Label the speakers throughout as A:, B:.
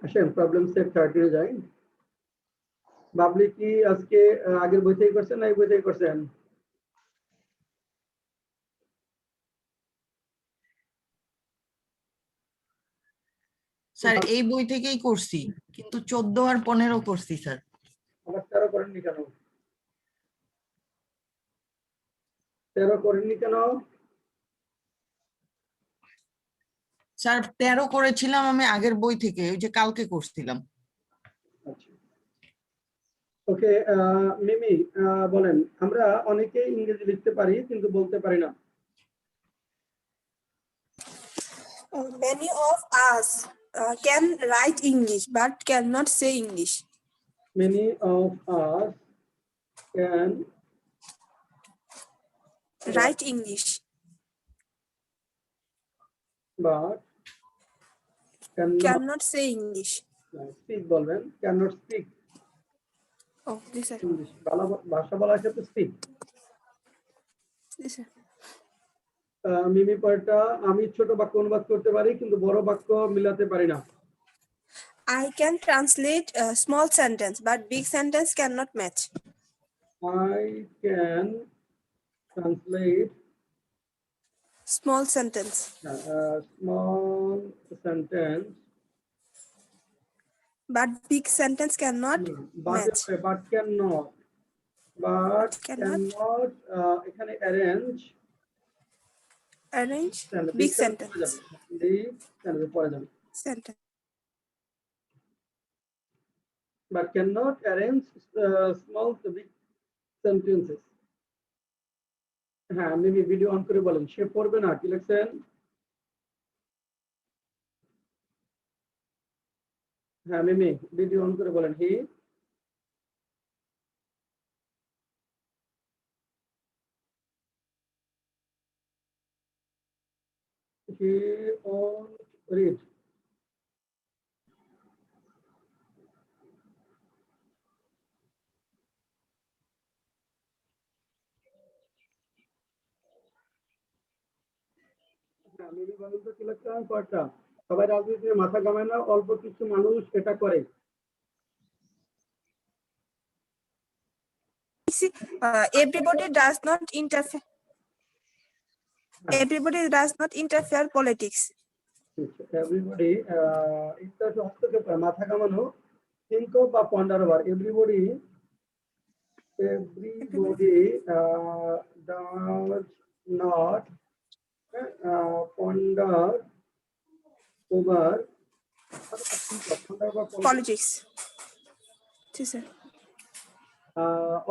A: আসেন problem set 30 যাই। বাবলি কি আজকে আগের বই থেকে করছেন না এই বই থেকে করছেন?
B: স্যার এই বই থেকেই করছি, কিন্তু 14 আর 15 করছি স্যার।
A: আবার 13 করেননি কেন? 13 করেননি কেন?
B: স্যার 13 করেছিলাম আমি আগের বই থেকে, ওই যে কালকে করছিলাম।
A: আচ্ছা ওকে, মিমি বলেন, আমরা অনেকেই ইংরেজি লিখতে পারি কিন্তু বলতে পারি না।
C: Many of us can write English but cannot say English.
A: Many of us can
C: Write English
A: but
C: cannot say English.
A: speak বলবেন, cannot speak
C: Oh, this sir.
A: English. ভাষা বলার ক্ষেত্রে স্পিক।
C: This sir.
A: মিমি পরেরটা, আমি ছোট বাক্য অনুবাদ করতে পারি কিন্তু বড় বাক্য মিলাতে পারি না।
C: I can translate a small sentence but big sentence cannot match.
A: I can translate
C: Small sentence
A: small sentence
C: but big sentence cannot match.
A: but cannot এখানে arrange
C: Big sentence.
A: পরে যাবে
C: Sentence.
A: but cannot arrange small to big sentences. হ্যাঁ মিমি video on করে বলেন, সে পড়বে না, কি লিখছেন? হ্যাঁ মিমি ভিডিও অন করে বলেন, হি won't read. মিমি বলেন তো কি লিখছেন কয়টা? সবাই রাজনীতিতে মাথা ঘামায় না, অল্প কিছু মানুষ এটা করে।
C: Everybody does not interfere. Everybody does not interfere politics.
A: Everybody এটা হস্তক্ষেপ করে, মাথা ঘামানো, think of বা ponder over. Everybody does not ponder over
C: Politics. Yes, sir.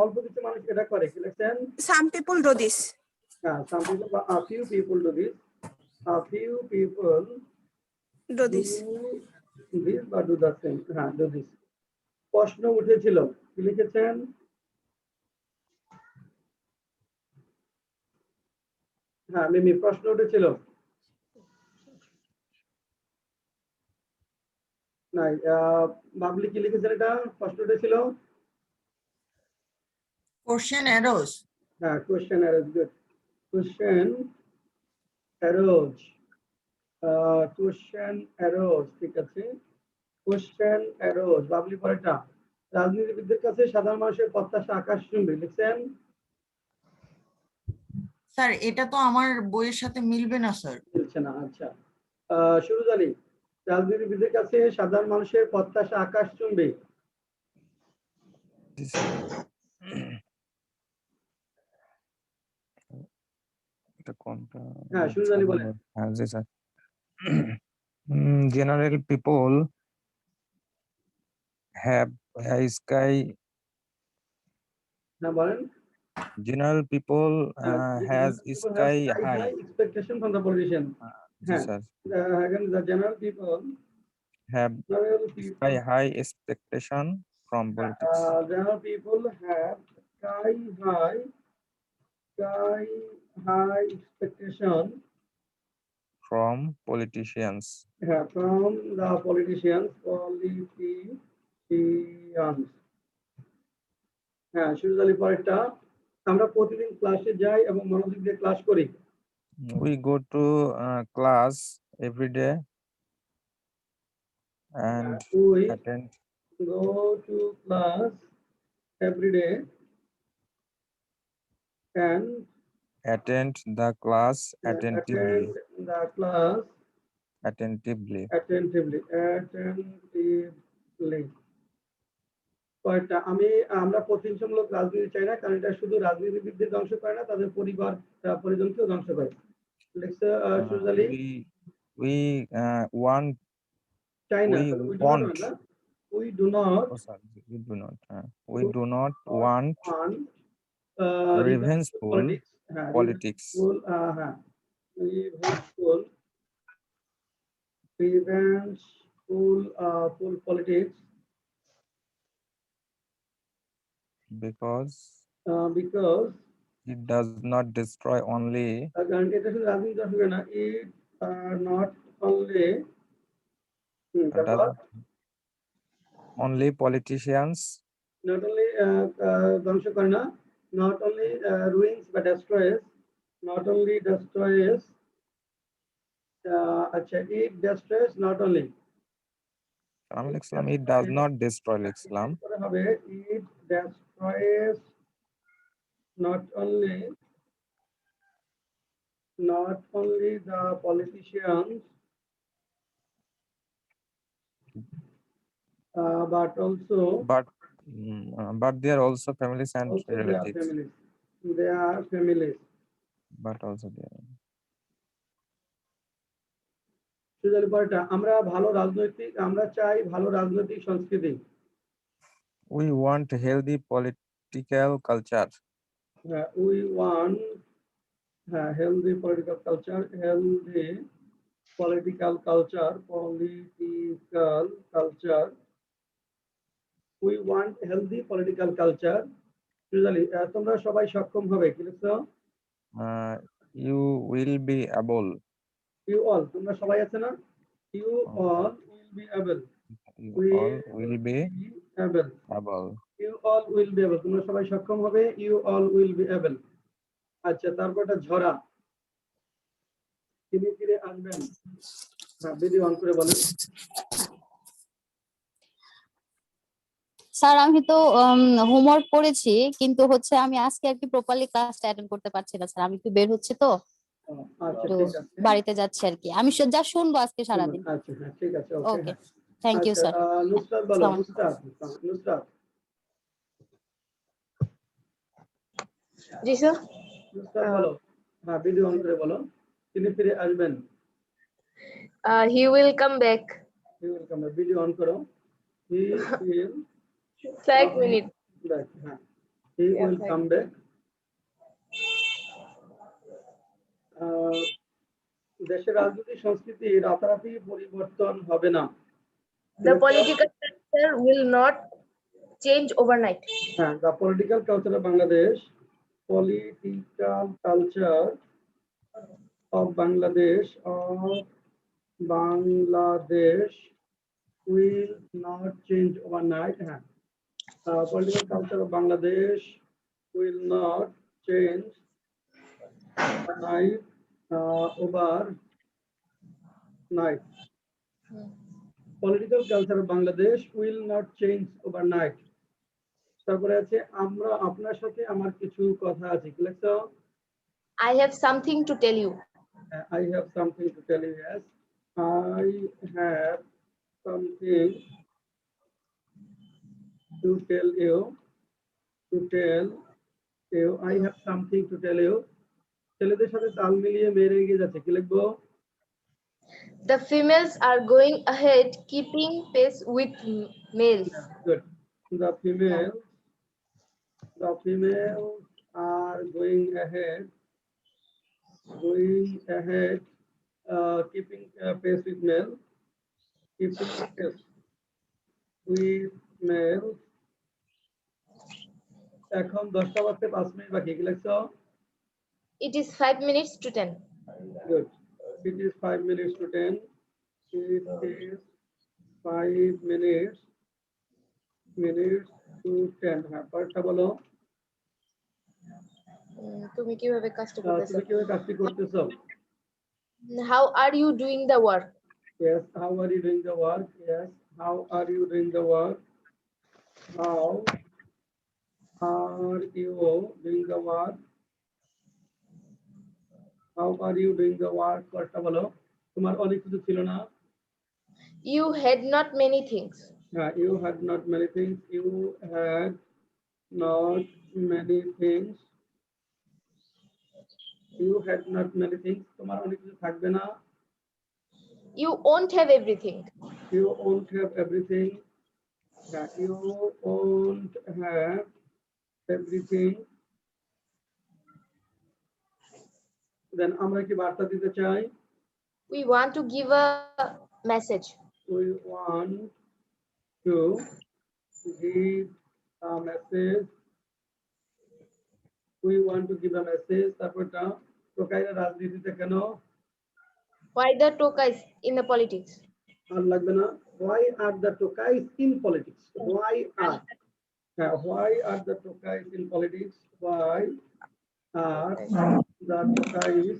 A: অল্প কিছু মানুষ এটা করে, কি লিখছেন?
C: Some people do this.
A: Some people, a few people do this. A few people
C: Do this.
A: do this বা do the same. হ্যাঁ do this. প্রশ্ন উঠেছিল, কি লিখেছেন? হ্যাঁ মিমি প্রশ্ন উঠেছিল। নাই বাবলি কি লিখেছেন? এটা প্রশ্ন উঠেছিল।
B: Question arose.
A: হ্যাঁ question arose, good. Question arose. Question arose, ঠিক আছে। Question arose, বাবলি পরেরটা, রাজনীতিবিদদের কাছে সাধারণ মানুষের প্রত্যাশা আকাশচুম্বী, লিখছেন?
B: স্যার এটা তো আমার বইয়ের সাথে মিলবে না স্যার।
A: মিলছে না, আচ্ছা। শুরু জানি, রাজনীতিবিদদের কাছে সাধারণ মানুষের প্রত্যাশা আকাশচুম্বী।
D: এটা কোনটা?
A: হ্যাঁ শুরু জানি বলেন।
D: হ্যাঁ জি sir. General people have a sky.
A: হ্যাঁ বলেন।
D: General people has sky high
A: expectation from the politician.
D: G sir.
A: Again, the general people
D: have sky high expectation from politics.
A: General people have sky high expectation
D: from politicians.
A: from the politicians. হ্যাঁ শুরু জানি পরেরটা, আমরা প্রতিদিন ক্লাসে যাই এবং মনোযোগ দিয়ে ক্লাস করি।
D: We go to class every day and
A: we
D: attend
A: go to class every day and
D: attend the class attentively.
A: attend the class
D: Attentively.
A: attentively. কয়েকটা আমরা প্রতিহিংসামূলক রাজনীতি চাই না, কারণ এটা শুধু রাজনীতিবিদদের ধ্বংস করে না, তাদের পরিবার পরিজনকেও ধ্বংস করে। লিখছে সুজালি
D: We want.
A: চাই না,
D: We
A: we do not
D: want.
A: want না? We do not
D: Oh, sorry, we do not. We do not want
A: want
D: revengeful
A: politics.
D: politics.
A: Revengeful politics
D: Because
A: because
D: it does not destroy only
A: কারণ এটা শুধু রাজনীতি ধ্বংস করে না, it not only
D: does only politicians
A: not only ধ্বংস করে না, not only ruins but destroys, not only destroys আচ্ছা it destroys not only
D: Islam, it does not destroy Islam.
A: হবে it destroys not only the politicians but also
D: But they are also families and
A: also their
D: relatives.
A: families. They are families.
D: But also they are.
A: Sujali পরেরটা, আমরা চাই ভালো রাজনৈতিক সংস্কৃতি।
D: We want healthy political culture.
A: We want healthy political culture. We want healthy political culture. Sujali তোমরা সবাই সক্ষম হবে, কি লিখছো?
D: You will be able.
A: You all, তোমরা সবাই আছে না? You all will be able.
D: You all will be
A: able.
D: able.
A: You all will be able. তোমরা সবাই সক্ষম হবে। You all will be able. আচ্ছা, তারপরটা ঝরা। তিনি ফিরে আসবেন। ভিডিও অন করে বলেন।
E: স্যার আমি তো হোমওয়ার্ক করেছি, কিন্তু হচ্ছে আমি আজকে আর কি প্রপারলি ক্লাসটা অ্যাটেন্ড করতে পারছি না স্যার। আমি একটু বের হচ্ছি তো,
A: আচ্ছা
E: তো
A: ঠিক আছে।
E: বাড়িতে যাচ্ছি আর কি। আমি যা শুনবো আজকে সারাদিন।
A: আচ্ছা হ্যাঁ ঠিক আছে,
E: ওকে, থ্যাংক ইউ স্যার।
A: নুসরাত বলো। নুসরাত
F: জি স্যার।
A: নুসরাত বলো। হ্যাঁ, ভিডিও অন করে বলো। তিনি ফিরে আসবেন।
F: He will come back.
A: He will come back. Video on করো। He will
F: 5 minutes.
A: back. হ্যাঁ, he will come back. দেশের রাজনৈতিক সংস্কৃতি রাতারাতি পরিবর্তন হবে না।
F: The political culture will not change overnight.
A: হ্যাঁ, the political culture of Bangladesh, will not change overnight. হ্যাঁ, political culture of Bangladesh will not change overnight. Political culture of Bangladesh will not change overnight. তারপরে আছে আমরা আপনার সাথে আমার কিছু কথা আছে, কি লিখছো?
F: I have something to tell you.
A: I have something to tell you. Yes, I have something to tell you. I have something to tell you. ছেলেদের সাথে তাল মিলিয়ে মেরে এগিয়ে যাচ্ছে, কি লিখবো?
F: The females are going ahead, keeping pace with males.
A: Good. The females are going ahead, keeping pace with males. এখন 10টা বাজতে 5 মিনিট বাকি, কি লিখছো?
F: It is 5 minutes to 10.
A: Good. It is 5 minutes to 10. It is 5 minutes to 10. হ্যাঁ, পরেরটা বলো।
F: তুমি কিভাবে কাজটা করতেছো?
A: তুমি কিভাবে কাজটি করতেছো?
F: How are you doing the work?
A: Yes, how are you doing the work? Yes, How are you doing the work? How are you doing the work? How are you doing the work? কয়টা বলো? তোমার অনেক কিছু ছিল না?
F: You had not many things.
A: You had not many things. You had not many things. You had not many things. তোমার অনেক কিছু থাকবে না?
F: You won't have everything.
A: You won't have everything. You won't have everything. Then আমরা কি বার্তা দিতে চাই?
F: We want to give a message.
A: We want to give a message. We want to give a message. তারপরটা টোকাইরা রাজনীতিতে কেন?
F: Why the Tokais in the politics?
A: আর লাগবে না? Why are the Tokais in politics? Why are? Why are the Tokais in politics? Why are the Tokais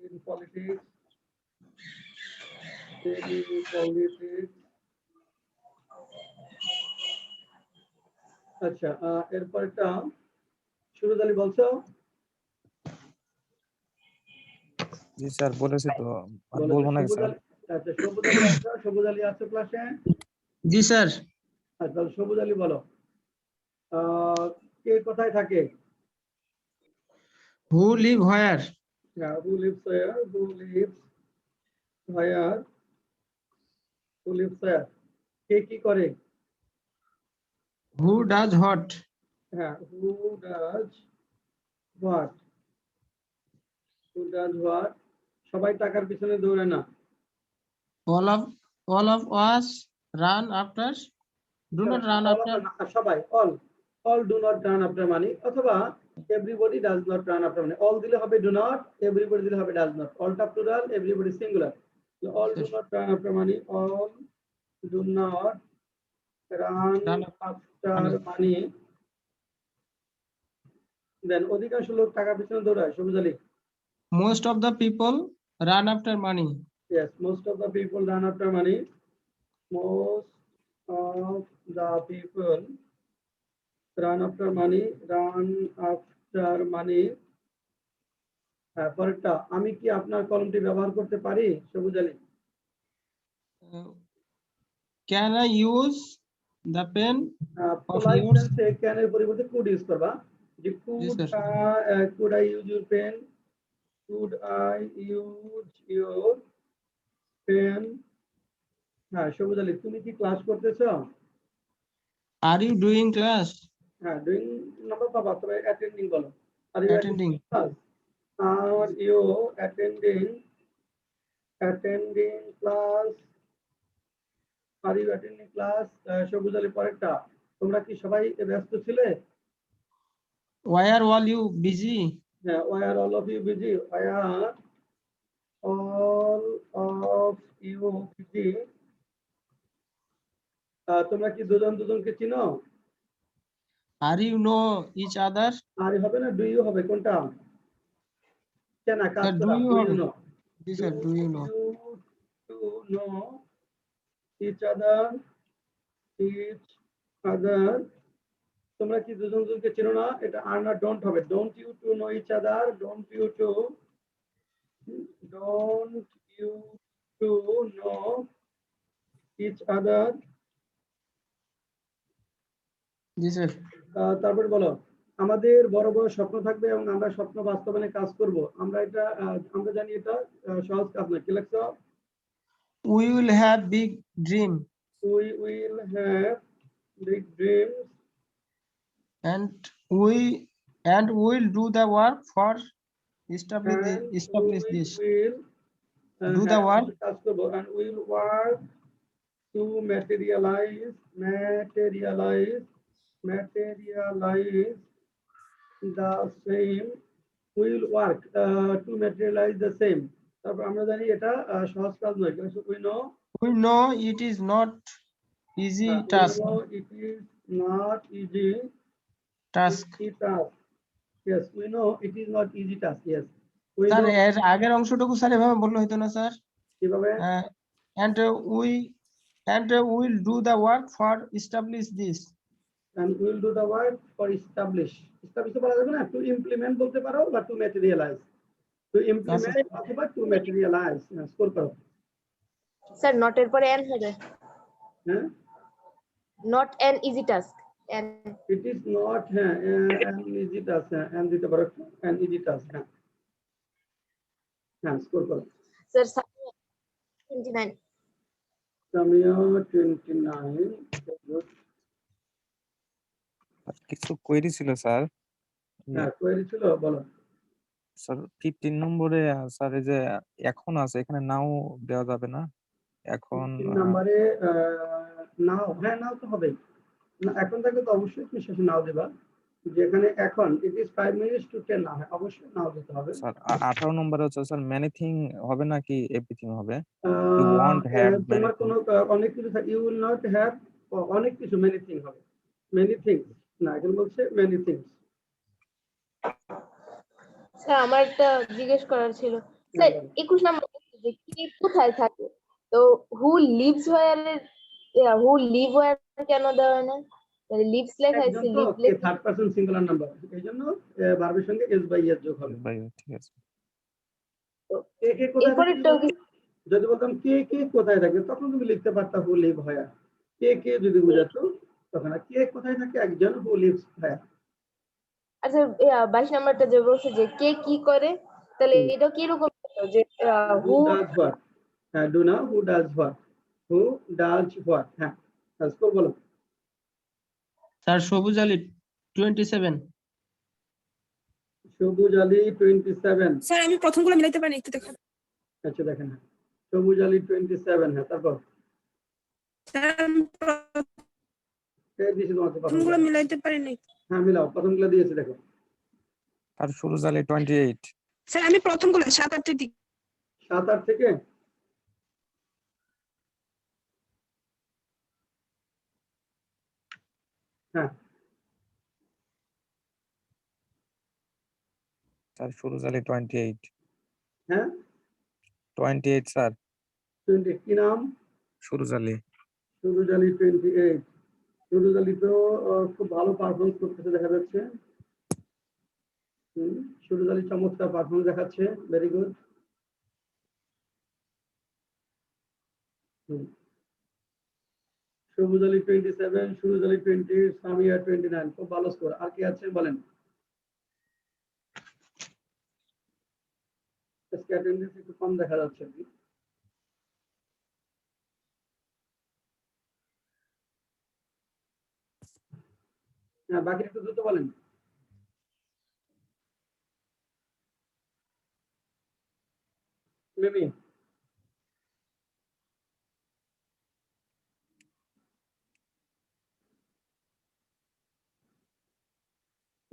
A: in politics? In politics. আচ্ছা, এরপরটা সুরজ আলী বলছো?
D: জি sir বলেছি তো, আর
A: বলেছে,
D: বলবো না
A: সবুজ
D: স্যার।
A: আলী। আচ্ছা, সবুজ আলী আছো? সবুজ আলী আছে ক্লাসে?
G: জি স্যার।
A: আচ্ছা, তাহলে সবুজ আলী বলো। কে কোথায় থাকে?
G: হু leave where?
A: Who lives where? Who lives where? Who lives where? কে কি করে?
G: Who does what?
A: Who does what? Who does what? সবাই টাকার পিছনে দৌড়ে না।
G: all of us run after, do not run after.
A: সবাই, all do not run after money, অথবা everybody does not run after money. All দিলে হবে do not, everybody দিলে হবে does not. All টা plural, everybody singular. So all do not run after money. All do not run after money. Then অধিকাংশ লোক টাকা পিছনে দৌড়ায়। সবুজ Ali.
G: Most of the people run after money.
A: Yes, most of the people run after money. Most of the people run after money. Run after money. পরেরটা, আমি কি আপনার কলমটি ব্যবহার করতে পারি? সবুজ Ali.
G: Can I use the pen of
A: polite
G: yours?
A: tense A can এর পরিবর্তে could ইউজ করবা। যে could I use your pen? Could I use your pen? সবুজ আলী, তুমি কি ক্লাস করতেছো?
G: Are you doing class?
A: Doing number পাবা, তবে অ্যাটেন্ডিং বলো। Are you
G: Attending.
A: class? Are you attending class? Are you attending class? সবুজ আলী পরেরটা, তোমরা কি সবাই ব্যস্ত ছিলে?
G: Why are all you busy?
A: Why are all of you busy? Why are all of you busy? তোমরা কি দুজন দুজনকে চিনো?
G: Are you know each other?
A: আর হবে না, ডু ইউ হবে, কোনটা? চেনা, কাজ
G: Sir, do
A: করা,
G: you
A: do you
G: হবে?
A: know?
G: G sir, do you know?
A: To know each other, তোমরা কি দুজন দুজনকে চিনো না? এটা আর না ডোন্ট হবে। Don't you two know each other, don't you two know each other.
G: জি স্যার।
A: তারপর বলো, আমাদের বড় বড় স্বপ্ন থাকবে এবং আমরা স্বপ্ন বাস্তবায়নে কাজ করব। আমরা জানি এটা সহজ কাজ নয়। কি লাগছে?
G: We will have big dream.
A: We will have big dreams.
G: And we'll do the work for establish this.
A: Will
G: Do the work.
A: কাজ করব, and will work to materialize the same. Will work to materialize the same. তারপর আমরা জানি এটা সহজ কাজ নয়।
G: We know it is not easy task.
A: It is not easy
G: Task.
A: Yes, we know it is not easy task. Yes, we
G: sir
A: know.
G: এর আগের অংশটুকু স্যার এভাবে বললে হতো না স্যার?
A: কিভাবে?
G: and will do the work for establish this.
A: and will do the work for establish বলা যাবে না, to implement বলতে পারো বা to materialize, to implement অথবা to materialize। স্কোর করো।
F: স্যার নট এর পরে এন হবে,
A: হ্যাঁ,
F: not an easy task, N
A: it is not an easy task, and দিতে পারো an easy task। হ্যাঁ স্কোর করো।
F: স্যার 29
A: সামিয়া 29। Good.
D: আর কিছু কোয়েরি ছিল স্যার।
A: হ্যাঁ কোয়েরি ছিল, বলো।
D: স্যার 15 নম্বরে স্যার এই যে এখন আছে, এখানে নাও দেওয়া যাবে না? এখন
A: 3 নম্বরে নাও, হ্যাঁ নাও তো হবে না, এখন থাকলে তো অবশ্যই তুমি শেষে নাও দেবা। যেখানে এখন it is 5 minutes to 10 না, হ্যাঁ অবশ্যই নাও দিতে হবে।
D: স্যার 18 নম্বরে হচ্ছে স্যার many thing হবে নাকি everything হবে? You won't have many
A: তোমার কোনো অনেক কিছু থাকে, you will not have অনেক কিছু many thing হবে, many things না, এখন বলছে many things।
F: স্যার আমার একটা জিজ্ঞেস করার ছিল স্যার 21 নম্বর যে কে কোথায় থাকে, তো হু লিভস হোয়ার, হু লিভ হোয়ার কেন দেওয়া না, মানে লিভস লেখা আছে,
A: একজন তো
F: লিভ
A: কে থার্ড পারসন সিঙ্গুলার নাম্বার, এইজন্য ভার্বের সঙ্গে s by s যোগ হবে।
D: ভাই ঠিক আছে।
A: তো কে কে কোথায়
F: এরপরে
A: থাকে, যদি বলতাম কে কে কোথায় থাকে তখন তুমি লিখতে পারতা হু লিভ হোয়ার। কে কে যদি বোঝাতো তখন কে কোথায় থাকে, একজন হু লিভস হোয়ার।
F: আচ্ছা 22 নাম্বারটা যে বলছে যে কে কি করে, তাহলে এটা কি রকম যে
A: হু
F: হু
A: ডাজ হোয়াট, হ্যাঁ ডু না, who does what, who does what. হ্যাঁ স্কোর বলো।
G: Sir, সবুজ আলী 27.
A: সবুজ আলী 27।
C: স্যার আমি প্রথমগুলো মিলাইতে পারিনি, একটু দেখেন।
A: আচ্ছা দেখেন, হ্যাঁ সবুজ আলী 27। হ্যাঁ তারপর
C: স্যার আমি
A: দিয়েছি তোমাকে
C: প্রথমগুলো মিলাইতে পারিনি।
A: হ্যাঁ মিলাও, প্রথমগুলো দিয়েছি দেখো।
D: আর সুরজ আলী 28।
C: স্যার আমি প্রথমগুলো 7-8 দিক।
A: 7-8 থেকে হ্যাঁ
D: স্যার সুরজ আলী 28।
A: হ্যাঁ
D: 28 স্যার।
A: 28 কি নাম?
D: সুরজ আলী।
A: সুরজ আলী 28। সুরজ আলী তো খুব ভালো পারফরমেন্স করতেছে দেখা যাচ্ছে। সুরজ আলী চমৎকার পারফরমেন্স দেখাচ্ছে, ভেরি গুড। সবুজ আলী 27, সুরজ আলী 20, সামিয়া 29, খুব ভালো স্কোর। আর কি আছে বলেন? অ্যাটেন্ডেন্স একটু কম দেখা যাচ্ছে আর কি। হ্যাঁ বাকি একটু দ্রুত বলেন। মিমি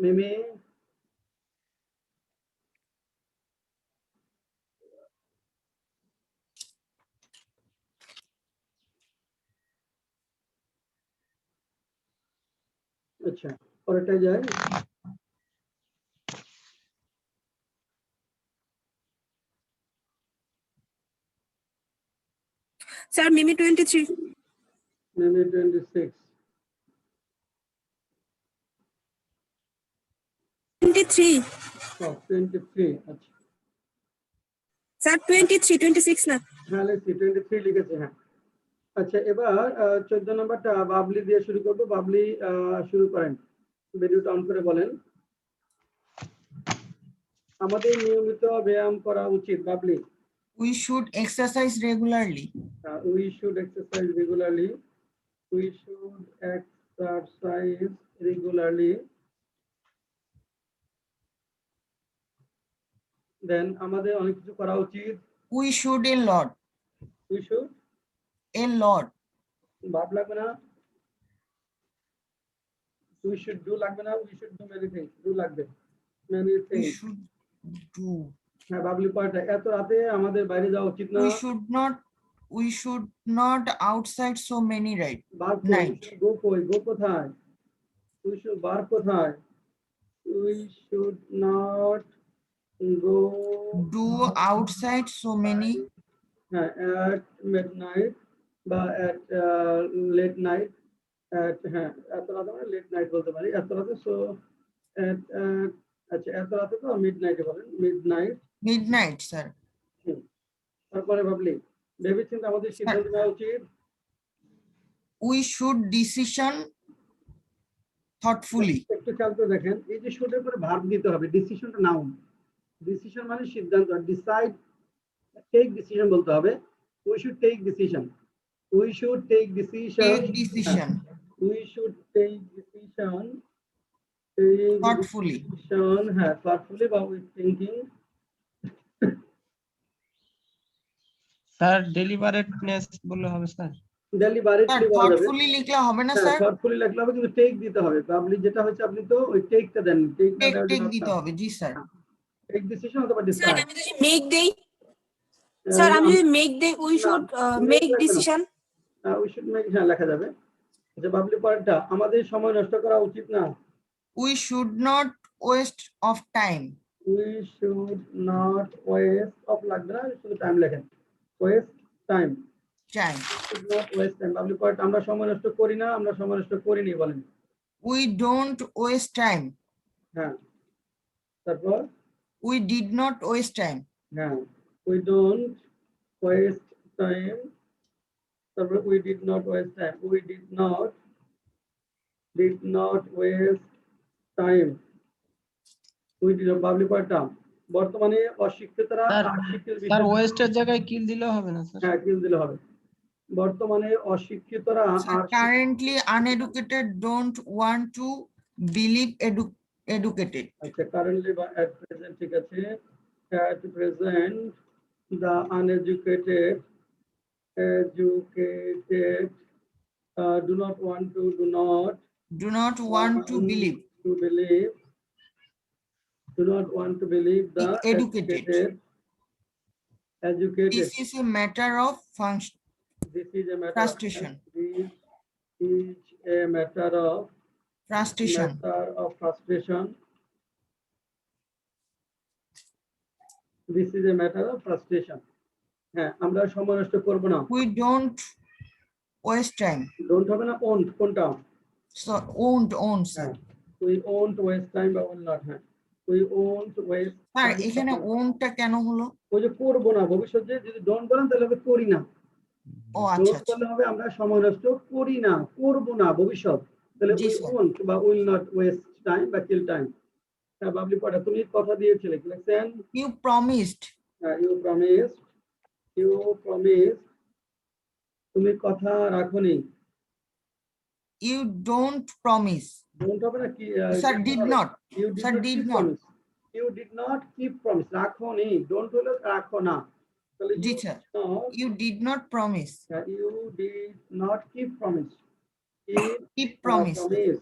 A: মিমি আচ্ছা পরেরটা যায়।
C: স্যার মিমি 23।
A: মিমি 26।
C: 23
A: 23। আচ্ছা
C: স্যার 23 26 না।
A: হ্যাঁ লিখছি 23 লিখেছি। হ্যাঁ আচ্ছা এবার 14 নম্বরটা বাবলি দিয়ে শুরু করব। বাবলি শুরু করেন, ভিডিওটা অন করে বলেন। আমাদের নিয়মিত ব্যায়াম করা উচিত। Babli.
B: We should exercise regularly.
A: We should exercise regularly. We should exercise regularly. Then আমাদের অনেক কিছু করা উচিত।
B: We should a lot.
A: We should
B: A lot.
A: ভাব লাগবে না। We should do লাগবে না। We should do many things. Do লাগবে many
B: We
A: things।
B: should do.
A: হ্যাঁ বাবলি পয়েন্ট, এত রাতে আমাদের বাইরে যাওয়া উচিত না।
B: We should not outside so many right night.
A: গো কই, গো কোথায়? We should বার কোথায়? We should not go
B: Do outside so many
A: হ্যাঁ at midnight বা at late night, at হ্যাঁ এত রাতে মানে লেট নাইট বলতে পারি, এত রাতে। সো at আচ্ছা এত রাতে তো মিড নাইটে বলেন, মিড নাইট।
B: Midnight sir.
A: তারপরে ভাবলি ভেবে চিন্তে আমাদের সিদ্ধান্ত নেওয়া উচিত।
B: We should decision থটফুলি।
A: একটু খেয়াল করে দেখেন, এই যে শুডের পরে ভার্ব দিতে হবে, ডিসিশনটা নাউন, ডিসিশন মানে সিদ্ধান্ত, ডিসাইড টেক ডিসিশন বলতে হবে। We should take decision, we should take decision,
B: take decision
A: we should take decision,
B: thoughtfully.
A: হ্যাঁ thoughtfully বা উইথ থিংকিং।
G: স্যার ডেলিবারেটনেস বললে হবে স্যার?
B: স্যার
A: ডেলিবারেটলি বলা যাবে।
B: থটফুলি লিখলে হবে না
A: হ্যাঁ
B: স্যার?
A: thoughtfully লিখলে হবে, কিন্তু টেক দিতে হবে। আপনি যেটা হচ্ছে আপনি তো ওই টেকটা দেন, টেক না
B: টেক
A: দেওয়ার
B: টেক
A: জন্য
B: দিতে হবে, জি স্যার।
A: টেক ডিসিশন অথবা
C: Sir,
A: ডিসাইড।
C: আমি যদি make দেই, sir, আমি যদি make দেই, we should make decision.
A: We should make, হ্যাঁ লেখা যাবে। আচ্ছা বাবলি পরেরটা, আমাদের সময় নষ্ট করা উচিত না।
B: We should not waste of time.
A: We should not waste of, লাগবে না, শুধু টাইম লেখেন, waste time,
B: time.
A: Should not waste time. Babli পরেরটা, আমরা সময় নষ্ট করি না, আমরা সময় নষ্ট করিনি বলেন।
B: We don't waste time.
A: হ্যাঁ তারপর
B: we did not waste time.
A: হ্যাঁ উই ডোন্ট ওয়েস্ট টাইম, তারপর we did not waste time, we did not waste time, we did. Babli পরেরটা, বর্তমানে অশিক্ষিতরা
G: স্যার,
A: শিক্ষিত
G: স্যার ওয়েস্টের জায়গায় কিল দিলেও হবে না স্যার?
A: হ্যাঁ কিল দিলে হবে। বর্তমানে অশিক্ষিতরা আর
B: currently uneducated don't want to believe educated.
A: আচ্ছা কারেন্টলি বা এট প্রেজেন্ট, ঠিক আছে। At present the uneducated do not want to,
B: do not want to believe
A: do not want to believe the
B: Educated.
A: educated.
B: This is a matter of function
A: This is a matter
B: frustration.
A: This is a matter of
B: frustration.
A: frustration. This is a matter of frustration. হ্যাঁ আমরা সময় নষ্ট করব না।
B: We don't waste time.
A: Don't হবে না, won't, কোনটা?
B: Won't sir.
A: হ্যাঁ we won't waste time বা will not, হ্যাঁ we won't waste
B: sir
A: time.
B: এখানে ওন্টটা কেন হলো?
A: ওই যে করবো না, ভবিষ্যতে যদি ডোন্ট বলেন তাহলে হবে করি না।
B: ও আচ্ছা
A: ডোন্ট বললে হবে আমরা সময় নষ্ট করি না, করব না ভবিষ্যৎ, তাহলে
B: জি,
A: we
B: স্যার।
A: won't বা will not waste time বা kill time। হ্যাঁ বাবলি পড়া, তুমি কথা দিয়েছিলে, কি লিখছেন?
B: You promised.
A: you promised, তুমি কথা রাখোনি।
B: You don't promise.
A: ডোন্ট হবে না কি?
B: Sir did not.
A: You did
B: Sir,
A: not
B: did
A: keep
B: not.
A: promise. You did not keep promise. রাখোনি, ডোন্ট হলো রাখো না, তাহলে
B: জি
A: you
B: sir.
A: did not,
B: you did not promise.
A: you did not keep promise. Keep
B: keep promise.
A: promise.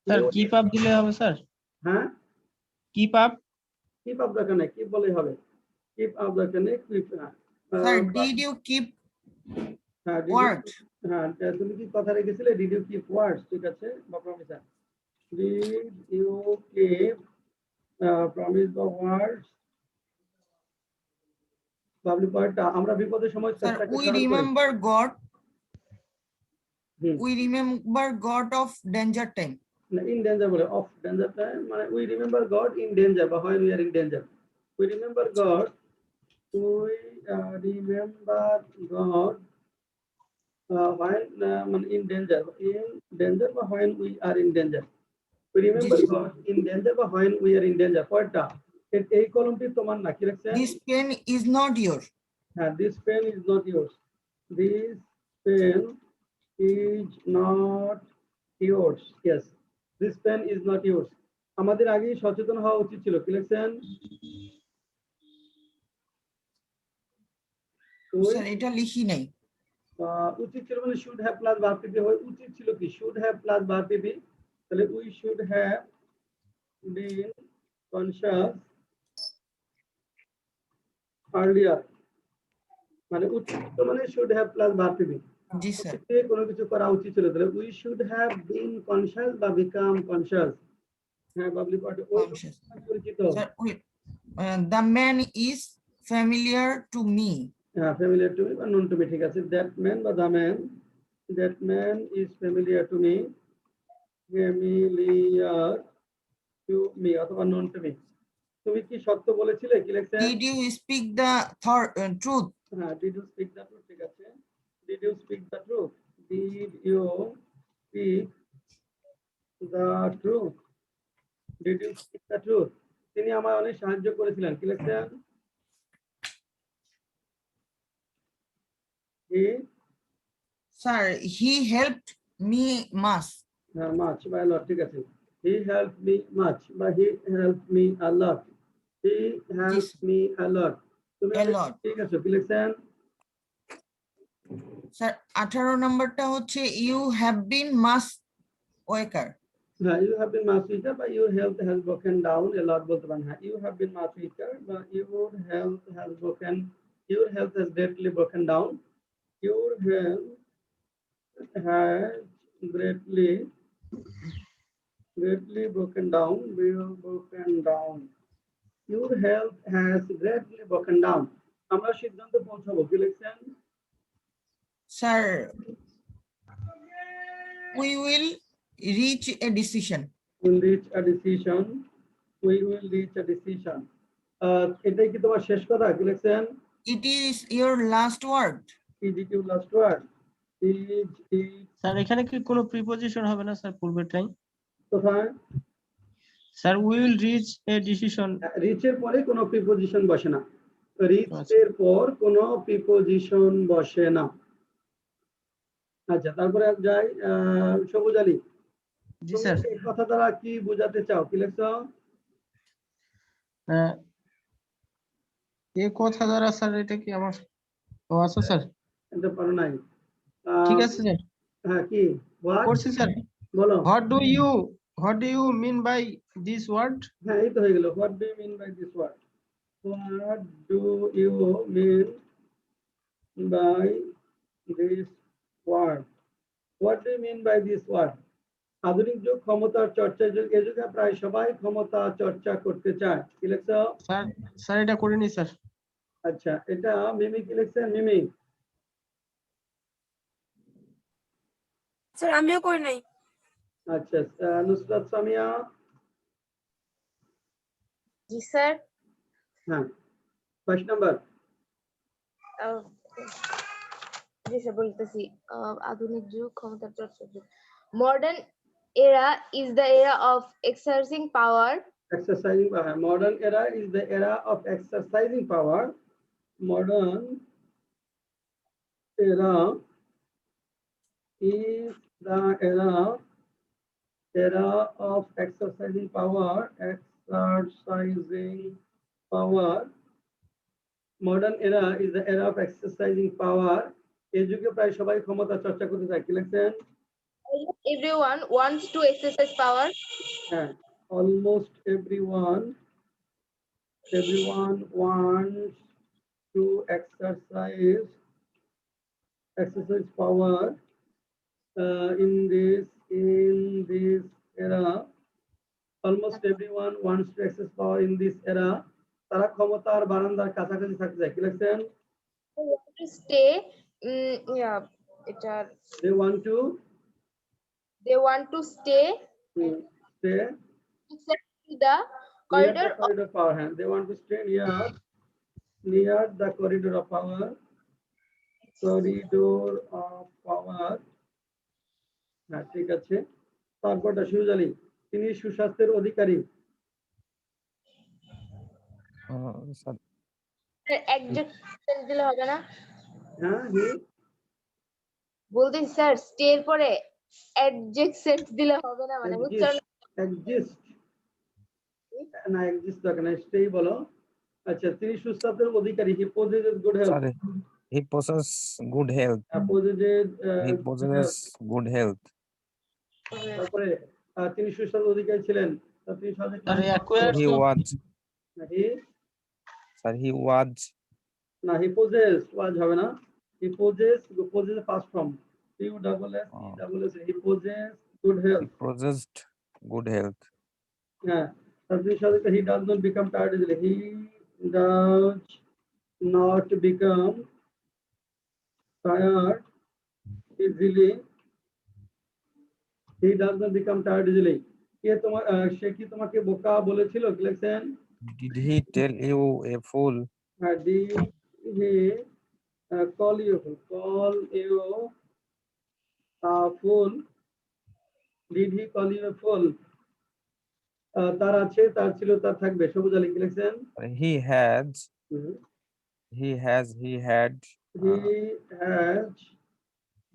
G: Sir
A: You
G: keep up দিলে হবে sir?
A: হ্যাঁ
G: keep up?
A: Keep up দরকার নেই, কিপ বলেই হবে, কিপ আপ দরকার নেই, keep.
B: Sir did you keep
A: হ্যাঁ
B: ওয়ার্ড?
A: হ্যাঁ তুমি কি কথা রেখেছিলে? ডিড ইউ কিপ ওয়ার্ডস, ঠিক আছে, বা promise. Did you keep promise বা ওয়ার্ডস। বাবলি পয়েন্টটা, আমরা বিপদের সময়
B: স্যার
A: চেষ্টাকে
B: উই
A: স্মরণ করি।
B: Remember god.
A: Hmm.
B: We remember god of danger time.
A: In danger বলে, of danger time মানে we remember God in danger বা when we are in danger. We remember God, we remember God when মানে in danger বা when we are in danger. We remember
B: G.
A: God in danger বা when we are in danger. পয়েন্টটা এই কলমটি তোমার না, কি লিখছেন?
B: This pen is not your.
A: হ্যাঁ this pen is not yours. This pen is not yours. Yes. This pen is not yours. আমাদের আগেই সচেতন হওয়া উচিত ছিল, কি লিখছেন?
B: স্যার এটা লিখি নাই।
A: উচিত ছিল মানে should have plus verb to be হয়, উচিত ছিল কি should have plus verb to be, তাহলে we should have been conscious earlier, মানে উচিত মানে should have plus verb to be.
B: জি স্যার।
A: কোনো কিছু করা উচিত ছিল, তাহলে we should have been conscious বা বিকাম কনশাস। হ্যাঁ বাবলি পার্ট ওই
B: Conscious.
A: পরিচিত।
B: Sir the man is familiar to me.
A: Familiar to me বা নোন টু মি, ঠিক আছে। দ্যাট ম্যান বা the man, that man is familiar to me, familiar to me অথবা নোন টু মি। তুমি কি সত্য বলেছিলে, কি লিখছেন?
B: Did you speak the truth?
A: হ্যাঁ, did you speak the truth, ঠিক আছে। Did you speak the truth, did you speak the truth, did you speak the truth. তিনি আমায় অনেক সাহায্য করেছিলেন, কি লিখছেন? He,
B: Sir, he helped me much.
A: হ্যাঁ, মাচ বা লট, ঠিক আছে। হি হেল্প মি মাচ বা he help me a lot, he help me a lot. তুমি
B: A lot.
A: ঠিক আছে, কি লিখছেন?
B: Sir, 18 নম্বরটা হচ্ছে you have been much weaker.
A: হ্যাঁ, you have been much weaker বা your health has broken down, a lot বলতে পারেন। হ্যাঁ, you have been much weaker বা your health has broken, your health has greatly broken down, your health has greatly broken down, broken down, your health has greatly broken down। আমরা সিদ্ধান্তে পৌঁছাবো, কি লিখছেন?
B: Sir, we will reach a decision.
A: We'll reach a decision, we will reach a decision। এটাই কি তোমার শেষ কথা, কি লিখছেন?
B: It is your last word.
A: Is it your last word? Is it
G: sir এখানে কি কোনো প্রিপজিশন হবে না স্যার পূর্বেরটাই?
A: কোথায়?
G: Sir will reach a decision.
A: Reach এর পরে কোনো প্রিপজিশন বসে না, রিচ
G: আচ্ছা।
A: এর পর কোনো প্রিপজিশন বসে না। আচ্ছা, তারপরে যাই। সবুজ আলী,
G: জি
A: তুমি
G: স্যার।
A: এই কথা দ্বারা কি বোঝাতে চাও, কি লিখছো?
G: এই কথা দ্বারা স্যার এটা কি আমার, ও আচ্ছা স্যার
A: এটা পারো নাই।
G: ঠিক আছে স্যার,
A: হ্যাঁ, কি what?
G: করছি স্যার।
A: বলো।
G: What do you mean by this word?
A: হ্যাঁ, এই তো হয়ে গেল। What do you mean by this word, what do you mean by this word, what do you mean by this word. আধুনিক যুগ ক্ষমতার চর্চার যুগ, এ যুগে প্রায় সবাই ক্ষমতা চর্চা করতে চায়, কি লিখছো?
G: স্যার স্যার এটা করিনি স্যার।
A: আচ্ছা, এটা মিমি, কি লিখছেন? মিমি,
C: স্যার আমিও করি নাই।
A: আচ্ছা। নুসরাত সামিয়া,
F: জি স্যার।
A: হ্যাঁ, 5 নাম্বার।
F: জি স্যার বলতেছি। আধুনিক যুগ ক্ষমতার চর্চার যুগ। মডার্ন এরা ইজ দ্য এরা of exercising power.
A: Exercising power. Modern era is the era of exercising power. Modern era is the era of exercising power. Exercising power. Modern era is the era of exercising power. এই যুগে প্রায় সবাই ক্ষমতা চর্চা করতে চায়, কি লিখছেন?
F: Everyone wants to exercise power.
A: হ্যাঁ, almost everyone wants to exercise power in this era. Almost everyone wants to exercise power in this era. তারা ক্ষমতার বারান্দার কাছাকাছি থাকতে চায়, কি লিখছেন?
F: They want to stay. এটা
A: They want to
F: stay
A: stay
F: to the corridor of
A: corridor of power. They want to stay near the corridor of power. Corridor of power. হ্যাঁ, ঠিক আছে। তারপরটা সুজ আলী, তিনি সুস্বাস্থ্যের অধিকারী।
D: স্যার
F: adjective দিলে হবে না?
A: হ্যাঁ,
F: বলতে স্যার স্টে এর পরে adjective দিলে হবে না, মানে উচ্চারণ
A: exist না, exist দরকার না, stay বলো। আচ্ছা, তিনি সুস্বাস্থ্যের অধিকারী। He possesses good health.
D: Sir he possesses good health. He possesses good health.
A: তারপরে তিনি সুস্বাস্থ্যের অধিকারী ছিলেন। তিনি
G: sir acquire
D: He was.
A: Sir,
D: he was.
A: না, he possessed, was হবে না। He possessed past form, he possessed good health.
D: He possessed good health.
A: হ্যাঁ, তার তিনি সাথে he does not become tired easily, he does not become tired easily. He does not become tired easily. কে তোমার সে কি তোমাকে বোকা বলেছিল? কি লিখছেন?
D: Did he tell you a fool?
A: Did he call you a fool? Did he call you a fool? তার আছে, তার ছিল, তার থাকবে। সবুজ আলী কি লিখছেন?
D: He had,
A: hmm.
D: he has, he had,
A: He has,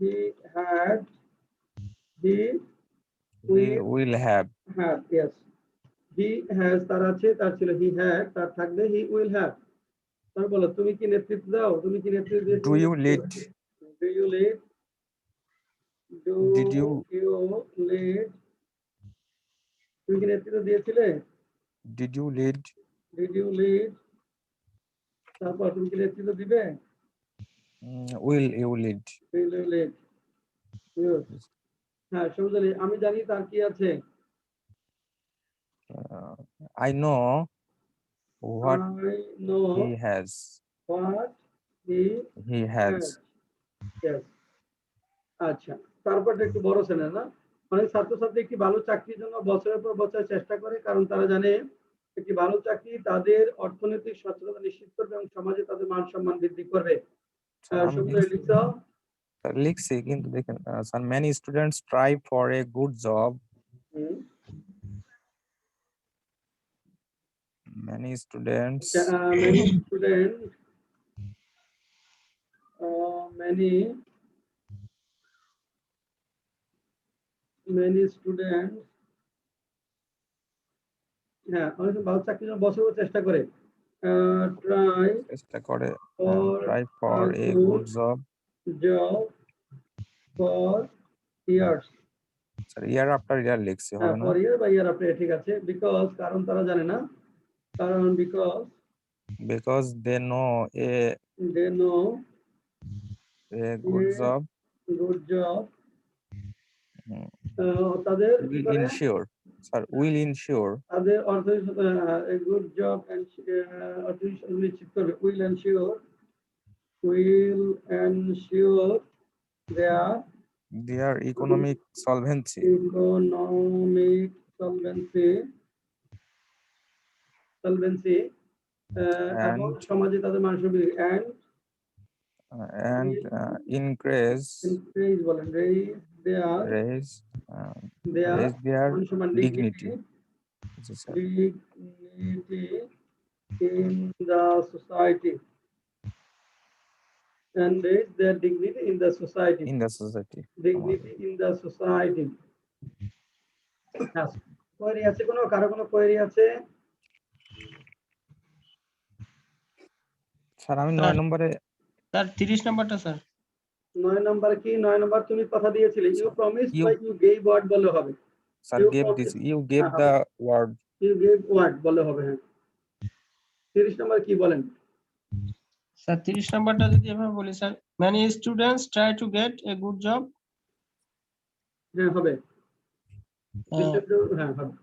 A: he had, he
D: he will have.
A: have, yes. He has, তার আছে, তার ছিল, he had, তার থাকবে, he will have. তার বলো, তুমি কি নেতৃত্ব দাও? তুমি কি নেতৃত্ব দিয়েছো?
D: Do you lead?
A: Do you lead? Do
D: Did you?
A: lead? তুমি কি নেতৃত্ব দিয়েছিলে?
D: Did you lead?
A: Did you lead? তারপর তুমি কি নেতৃত্ব দিবে?
D: Will you lead?
A: Will you lead? Yes. হ্যাঁ, সবুজ আলী, আমি জানি তার কি আছে।
D: I know what
A: I know
D: he has.
A: what he
D: He
A: has.
D: has.
A: Yes. আচ্ছা, তারপরটা একটু বড় সেন্টেন্স না? অনেক ছাত্রছাত্রী একটি ভালো চাকরির জন্য বছরের পর বছর চেষ্টা করে, কারণ তারা জানে একটি ভালো চাকরি তাদের অর্থনৈতিক সচ্ছলতা নিশ্চিত করবে এবং সমাজে তাদের মান সম্মান বৃদ্ধি করবে। সবুজ আলী লিখছো?
D: লিখছি কিন্তু দেখেন sir, many students strive for a good job.
A: Hmm.
D: Many students
A: Many students হ্যাঁ, অনেক ভালো চাকরির জন্য বছর বছর চেষ্টা করে। Try
D: চেষ্টা করে
A: for
D: try for a good job.
A: job for years.
D: Sir year after year লিখছি, হবে না?
A: For year by year after, ঠিক আছে। Because, কারণ তারা জানে না। কারণ
D: Because they know a good
A: a
D: job
A: good job
D: হুম,
A: তাদের কি
D: will
A: করে?
D: ensure, স্যার will ensure
A: তাদের অর্থনৈতিক a good job and অর্থনৈতিক নিশ্চিত করবে। Will ensure
D: their economic solvency.
A: economic solvency এবং
D: And
A: সমাজে তাদের মান সম্মান
D: and increase
A: বলেন raise their মান সম্মান
D: dignity. G sir,
A: dignity in the society and raise their dignity in the society.
D: in the society.
A: Dignity in the society. Query আছে কোনো? কারো কোনো কোয়েরি আছে?
D: স্যার আমি
G: স্যার,
D: 9 নম্বরে
G: স্যার 30 নাম্বারটা স্যার।
A: 9 নাম্বার কি? 9 নাম্বার তুমি কথা দিয়েছিলে, you promised
D: You-
A: বা you gave word বললে হবে।
D: Sir
A: You
D: gave
A: promised.
D: this, you gave
A: হ্যাঁ,
D: the word.
A: you gave word বললে হবে। হ্যাঁ, 30 নাম্বার কি বলেন?
G: স্যার 30 নাম্বারটা যদি এভাবে বলি sir, many students try to get a good job.
A: হ্যাঁ, হবে।
G: হ্যাঁ,
A: হবে।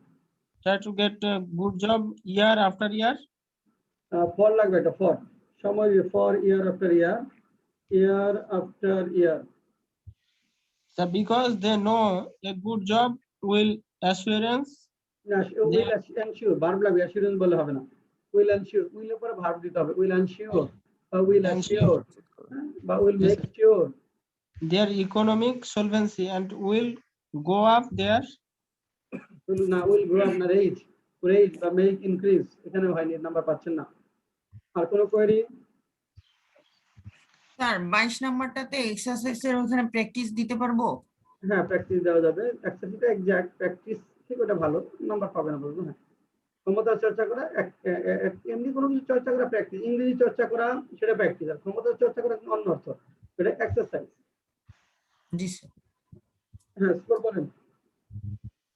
G: try to get a good job year after year.
A: For লাগবে, এটা ফর সময়, for year after year, year after year.
G: So because they know a good job will assurance.
A: না, will ensure verb লাগবে, assurance বলে হবে না। will ensure, will এর পরে ভার্ব দিতে হবে। will ensure বা will assure বা will
G: Yes,
A: make
G: sir.
A: sure।
G: Their economic solvency and will go up their.
A: না, will grow up না, raise বা make increase, এখানে হয়নি, নাম্বার পাচ্ছেন না। আর কোনো কোয়েরি?
B: স্যার 22 নাম্বারটাতে এক্সারসাইজের ওখানে প্র্যাকটিস দিতে পারবো?
A: হ্যাঁ, প্র্যাকটিস দেওয়া যাবে। এক্সারসাইজটা এক্সাক্ট প্র্যাকটিস ঠিক, ওটা ভালো, নাম্বার পাবে না বলবো। হ্যাঁ, ক্ষমতা চর্চা করা, এমনি কোনো কিছু চর্চা করা প্র্যাকটিস, ইংরেজি চর্চা করা সেটা প্র্যাকটিস, আর ক্ষমতা চর্চা করা অন্য অর্থ, এটা এক্সারসাইজ।
B: জি স্যার।
A: হ্যাঁ, স্কোর বলেন।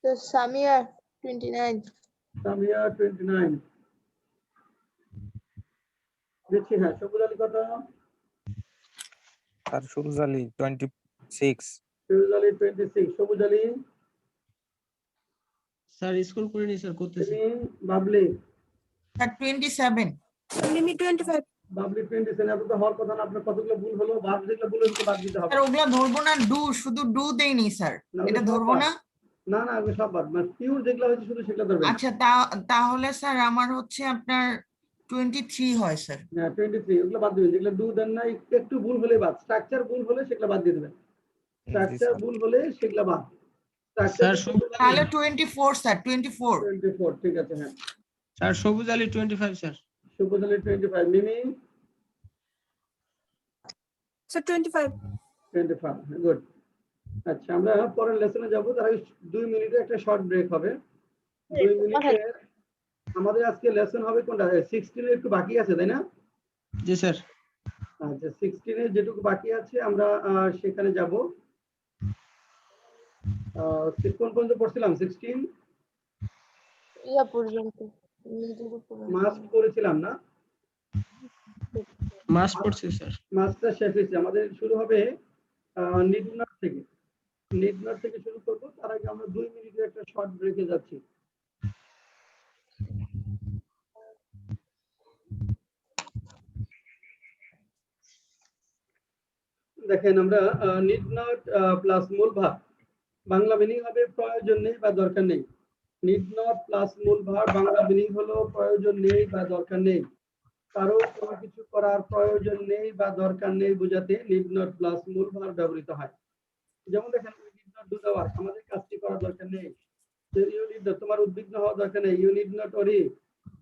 F: So Samir 29.
A: সামিয়া 29 দেখছি। হ্যাঁ, সবুজ আলী কত?
D: স্যার সুরজ আলী 26.
A: সবুজ আলী 26। সবুজ আলী,
G: স্যার স্কুল করে নি স্যার, করতেছি।
A: তুমি, বাবলি
B: স্যার 27।
C: Limit 25.
A: বাবলি 27 এত তো হওয়ার কথা না, আপনার কতগুলো ভুল হলো, ভার্ব যেগুলো ভুল হয়েছে বাদ দিতে হবে।
B: স্যার ওগুলা ধরবো না, ডু শুধু ডু দেইনি স্যার,
A: না, ওগুলো
B: এটা
A: সব
B: ধরবো
A: বাদ।
B: না।
A: না না, ওগুলো সব বাদ, মানে পিওর যেগুলো হয়েছে শুধু সেগুলো ধরবেন।
B: আচ্ছা তাহলে স্যার আমার হচ্ছে আপনার 23 হয় স্যার।
A: হ্যাঁ 23 ওগুলো বাদ দিবেন, যেগুলো ডু দেন না একটু ভুল হলে বাদ, স্ট্রাকচার ভুল হলে সেগুলো বাদ দিয়ে দেবেন,
D: জি
A: স্ট্রাকচার
D: স্যার।
A: ভুল হলে সেগুলো বাদ।
G: স্যার
A: স্ট্রাকচার
B: তাহলে 24 স্যার, 24।
A: 24 ঠিক আছে। হ্যাঁ
G: স্যার সবুজ আলী 25 স্যার।
A: সুপোজালি 25, মিমি
C: So 25.
A: 25, গুড। আচ্ছা আমরা পরের লেসনে যাব, তার আগে 2 মিনিটের একটা শর্ট ব্রেক হবে। 2 মিনিটের আমাদের আজকে লেসন হবে কোনটা, 16 একটু বাকি আছে তাই না?
G: জি স্যার।
A: আচ্ছা 16 যেটুকু বাকি আছে আমরা সেখানে যাব। কোন পর্যন্ত পড়ছিলাম? 16
F: ইয়া পর্যন্ত, নিজের উপর
A: মাস্ট করেছিলাম না?
G: মাস পড়ছি স্যার।
A: মাস্টার শেষ হয়েছে, আমাদের শুরু হবে নিড নট থেকে। নিড নট থেকে শুরু করব, তার আগে আমরা 2 মিনিটের একটা শর্ট ব্রেকে যাচ্ছি। দেখেন আমরা নিড নট প্লাস মূল ভাব, বাংলা মিনিং হবে প্রয়োজন নেই বা দরকার নেই। নিড নট প্লাস মূল ভাব বাংলা মিনিং হলো প্রয়োজন নেই বা দরকার নেই, কারো কোনো কিছু করার প্রয়োজন নেই বা দরকার নেই বোঝাতে নিড নট প্লাস মূল ভাব ব্যবহৃত হয়। যেমন দেখেন we need not do the work, আমাদের কাজটি করার দরকার নেই। ইউ নিড নট, তোমার উদ্বিগ্ন হওয়ার দরকার নেই। ইউ নিড নট ওরি,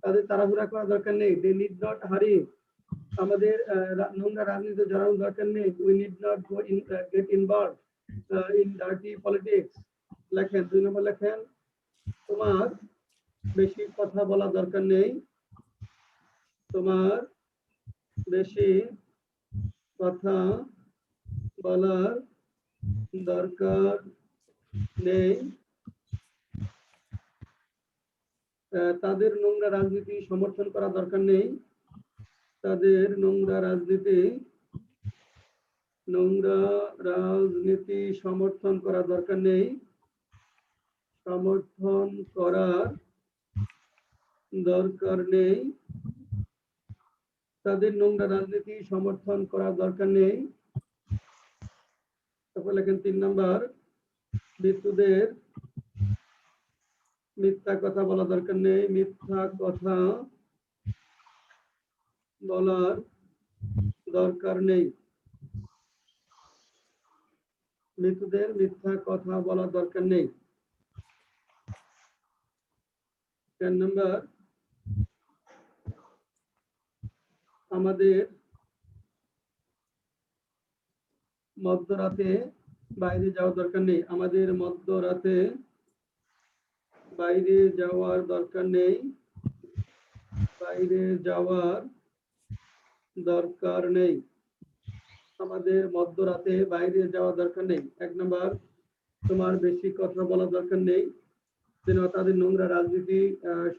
A: তাদের তাড়াহুড়া করার দরকার নেই। দে নিড নট হারি, আমাদের নোংরা রাজনীতিতে জড়ানোর দরকার নেই। We need not go in get involve in dirty politics. লেখেন 2 নম্বর লেখেন, তোমার বেশি কথা বলা দরকার নেই। তোমার বেশি কথা বলার দরকার নেই। তাদের নোংরা রাজনীতি সমর্থন করা দরকার নেই। তাদের নোংরা রাজনীতি সমর্থন করা দরকার নেই। সমর্থন করার দরকার নেই। তাদের নোংরা রাজনীতি সমর্থন করার দরকার নেই। তারপর লেখেন 3 নম্বর, মৃত্যুদের মিথ্যা কথা বলা দরকার নেই। মিথ্যা কথা বলার দরকার নেই। মৃত্যুদের মিথ্যা কথা বলার দরকার নেই। 10 নম্বর, আমাদের মধ্যরাতে বাইরে যাওয়ার দরকার নেই। আমাদের মধ্যরাতে বাইরে যাওয়ার দরকার নেই। বাইরে যাওয়ার দরকার নেই। আমাদের মধ্যরাতে বাইরে যাওয়ার দরকার নেই। 1 নম্বর, তোমার বেশি কথা বলা দরকার নেই। তাদের নোংরা রাজনীতি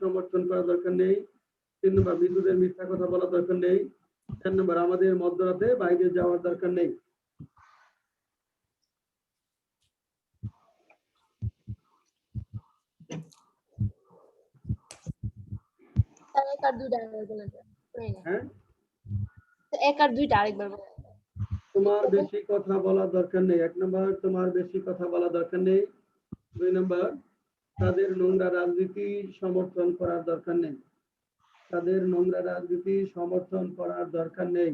A: সমর্থন করা দরকার নেই। 3 নম্বর, বিদ্যুতের মিথ্যা কথা বলা দরকার নেই। 4 নম্বর, আমাদের মধ্যরাতে বাইরে যাওয়ার দরকার নেই।
F: স্যার এক আর দুইটা আরেকবার বলেন তো। শুনি না।
A: হ্যাঁ,
F: এক আর দুইটা আরেকবার বলেন।
A: তোমার বেশি কথা বলা দরকার নেই। 1 নম্বর, তোমার বেশি কথা বলা দরকার নেই। 2 নম্বর, তাদের নোংরা রাজনীতি সমর্থন করার দরকার নেই। তাদের নোংরা রাজনীতি সমর্থন করার দরকার নেই।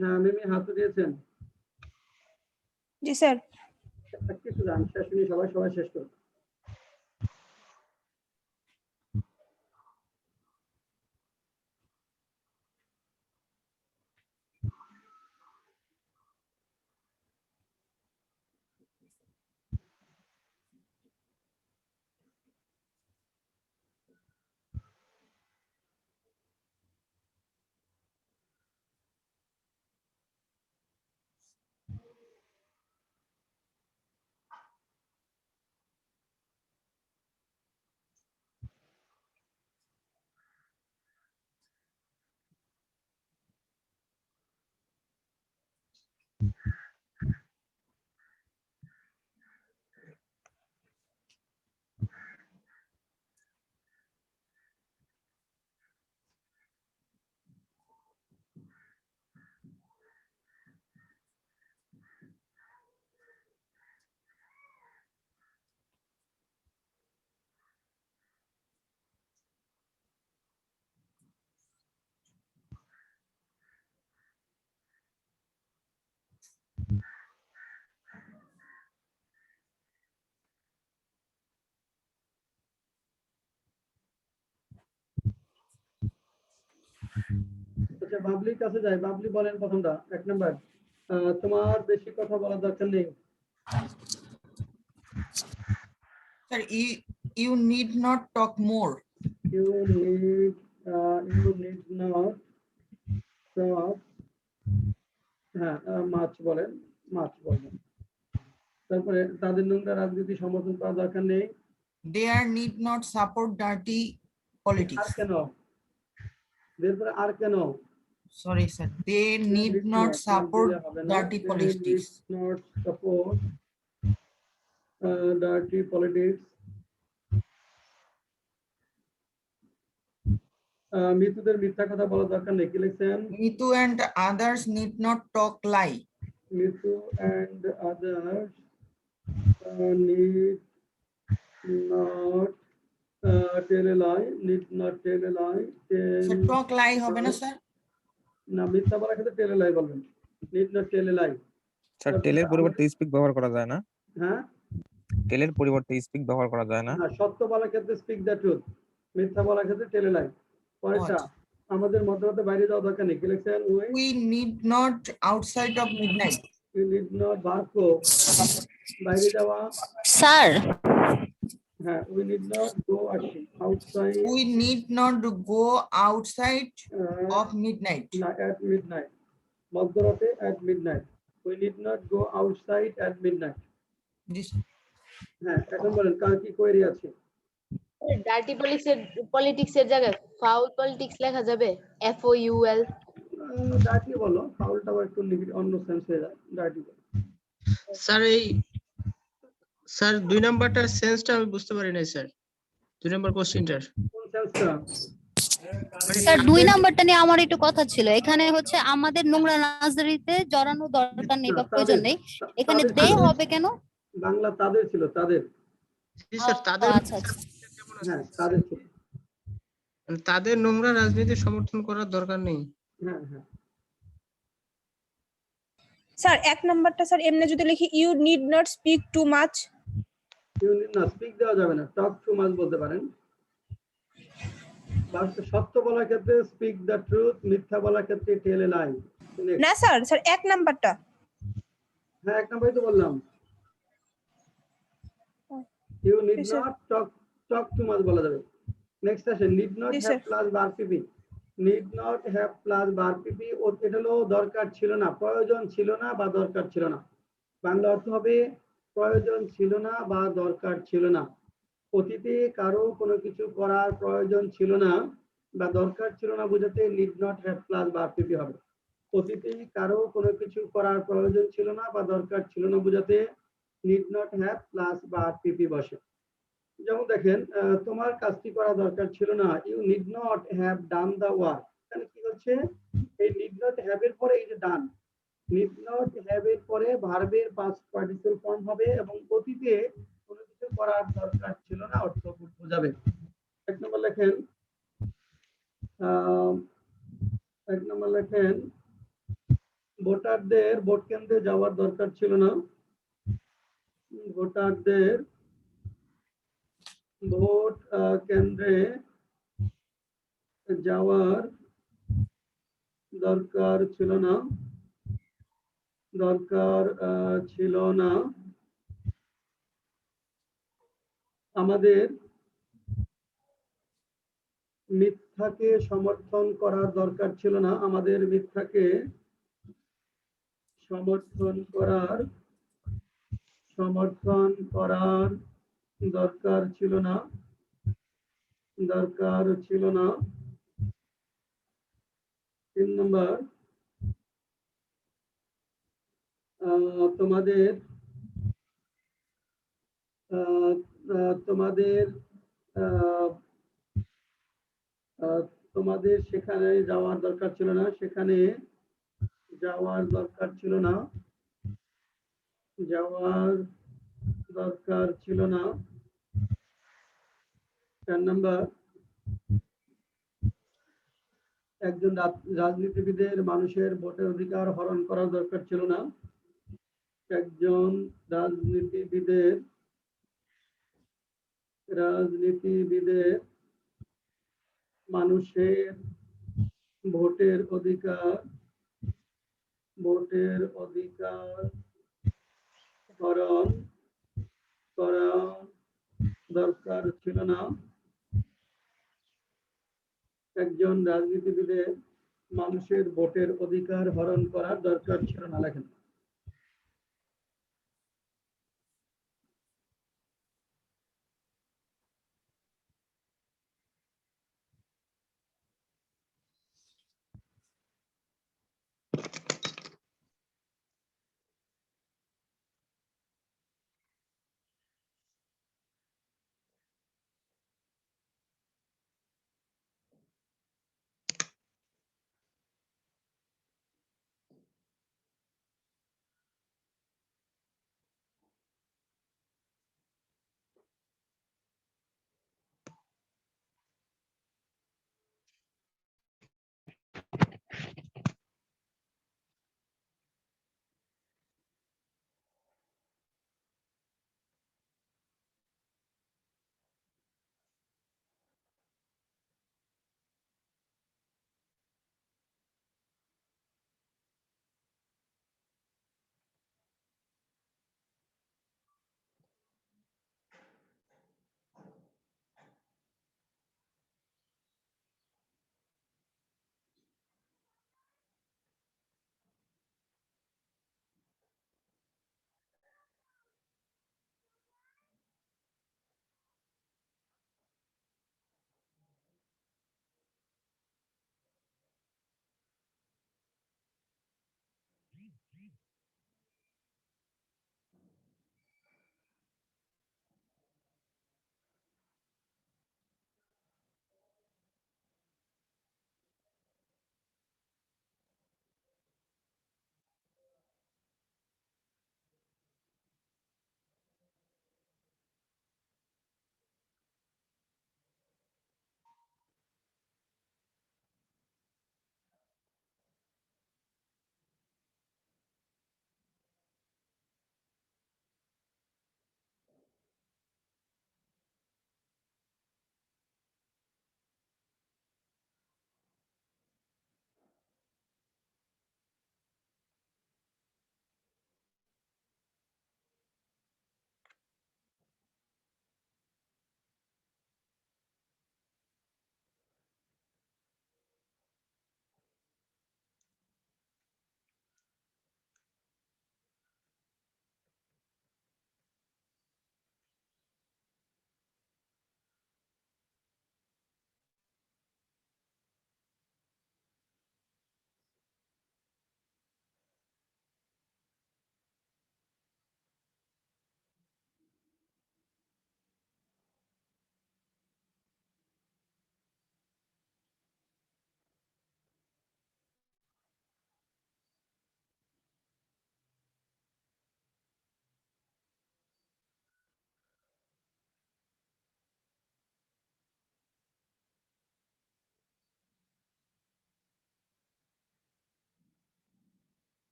A: হ্যাঁ মিমি হাত উঠিয়েছেন।
C: জি স্যার।
A: কিছু জান শেষ মিনিট সবাই শেষ করুন। আচ্ছা বাবলির কাছে যাই। বাবলি বলেন প্রথমটা 1 নাম্বার। তোমার বেশি কথা বলার দরকার নেই।
B: Sir, you need not talk more.
A: You need not talk হ্যাঁ মাছ বলেন, মাছ বলবেন। তারপরে তাদের নোংরা রাজনীতি সমর্থন করার দরকার নেই।
B: There need not support dirty
A: R
B: politics.
A: কেন? এরপরে আর কেন?
B: Sorry, sir. They need not support dirty politics.
A: Not support dirty politics. মৃত্যুদের মিথ্যা কথা বলার দরকার নেই। কি লিখছেন?
B: Mitu and others need not talk lie.
A: মৃত্যু and others need not tell a lie. Need not tell a lie.
B: Sir, talk lie হবে না স্যার?
A: না মিথ্যা বলার ক্ষেত্রে tell a lie বলবেন। Need not tell a lie.
D: Sir টেলের পরিবর্তে স্পিক ব্যবহার করা যায় না?
A: হ্যাঁ
D: টেলের পরিবর্তে স্পিক ব্যবহার করা যায় না?
A: না সত্য বলার ক্ষেত্রে স্পিক দ্য ট্রুথ, মিথ্যা বলার ক্ষেত্রে টেল এ লাই। পরেরটা আমাদের মধ্যরাতে বাইরে যাওয়া দরকার নেই। কি লিখছেন?
B: We need not outside of midnight.
A: We need not বাক্য বাইরে যাওয়া।
E: স্যার
A: হ্যাঁ we need not go outside
B: We need not to go outside of midnight.
A: না at midnight, মধ্যরাতে at midnight. We need not go outside at midnight.
B: This
A: হ্যাঁ এখন বলেন কার কি কোয়েরি আছে?
F: ডার্টি পলিটিক্স এর জায়গায় ফাউল পলিটিক্স লেখা যাবে? FOUL।
A: ডার্টি বলো, ফাউলটা একটু অন্য সেন্স হয়ে যায়। ডার্টি বলো।
G: স্যার 2 নাম্বারটার সেন্সটা আমি বুঝতে পারি নাই স্যার। 2 নাম্বার কোশ্চেনটার
A: কোন সেন্সটা?
E: স্যার 2 নাম্বারটা নিয়ে আমার একটু কথা ছিল। এখানে হচ্ছে আমাদের নোংরা নাজরিতে জড়ানো দরকার নেই বা প্রয়োজন নেই, এখানে দে হবে কেন?
A: বাংলা তাদের ছিল, তাদের।
G: জি স্যার তাদের
E: আচ্ছা আচ্ছা
A: হ্যাঁ তাদের ছিল।
G: তাদের নোংরা রাজনীতি সমর্থন করার দরকার নেই।
A: হ্যাঁ হ্যাঁ
C: স্যার 1 নাম্বারটা স্যার এমনি যদি লিখি you need not speak too much.
A: You need না স্পিক দেওয়া যাবে না, টক টু মাচ বলতে পারেন। সত্য বলার ক্ষেত্রে স্পিক দ্য ট্রুথ, মিথ্যা বলার ক্ষেত্রে টেল এ লাই।
C: না স্যার 1 নাম্বারটা।
A: হ্যাঁ 1 নাম্বারই তো বললাম। You need
C: Yes, sir.
A: Not talk too much বলা যাবে। নেক্সট আসে need not
C: Yes,
A: have
C: sir.
A: Plus bar PP. Need not have plus bar PP এটা হলো দরকার ছিল না, প্রয়োজন ছিল না বা দরকার ছিল না। বাংলা অর্থ হবে প্রয়োজন ছিল না বা দরকার ছিল না। অতীতে কারো কোনো কিছু করার প্রয়োজন ছিল না বা দরকার ছিল না বোঝাতে নিড নট হ্যাভ প্লাস বার পিপি হবে। অতীতে কারো কোনো কিছু করার প্রয়োজন ছিল না বা দরকার ছিল না বোঝাতে need not have plus bar PP বসে। যেমন দেখেন তোমার কাজটি করা দরকার ছিল না, you need not have done the work. এখানে কি হচ্ছে? এই নিড নট হ্যাভ এর পরে এই যে ডান, নিড নট হ্যাভ এর পরে ভার্বের পাস্ট পার্টিসিপল ফর্ম হবে এবং অতীতে কোনো কিছু করার দরকার ছিল না অর্থ বোঝাবে। 1 নম্বর লেখেন 1 নম্বর লেখেন ভোটারদের ভোট কেন্দ্রে যাওয়ার দরকার ছিল না। ভোটারদের ভোট কেন্দ্রে যাওয়ার দরকার ছিল না। দরকার ছিল না। আমাদের মিথ্যাকে সমর্থন করার দরকার ছিল না। আমাদের মিথ্যাকে সমর্থন করার দরকার ছিল না। দরকার ছিল না। 3 নম্বর, তোমাদের তোমাদের তোমাদের সেখানে যাওয়ার দরকার ছিল না। সেখানে যাওয়ার দরকার ছিল না। যাওয়ার দরকার ছিল না। 4 নম্বর, একজন রাজনীতিবিদের মানুষের ভোটের অধিকার হরণ করার দরকার ছিল না। একজন রাজনীতিবিদের মানুষের ভোটের অধিকার হরণ করা দরকার ছিল না। একজন রাজনীতিবিদের মানুষের ভোটের অধিকার হরণ করার দরকার ছিল না। লেখেন।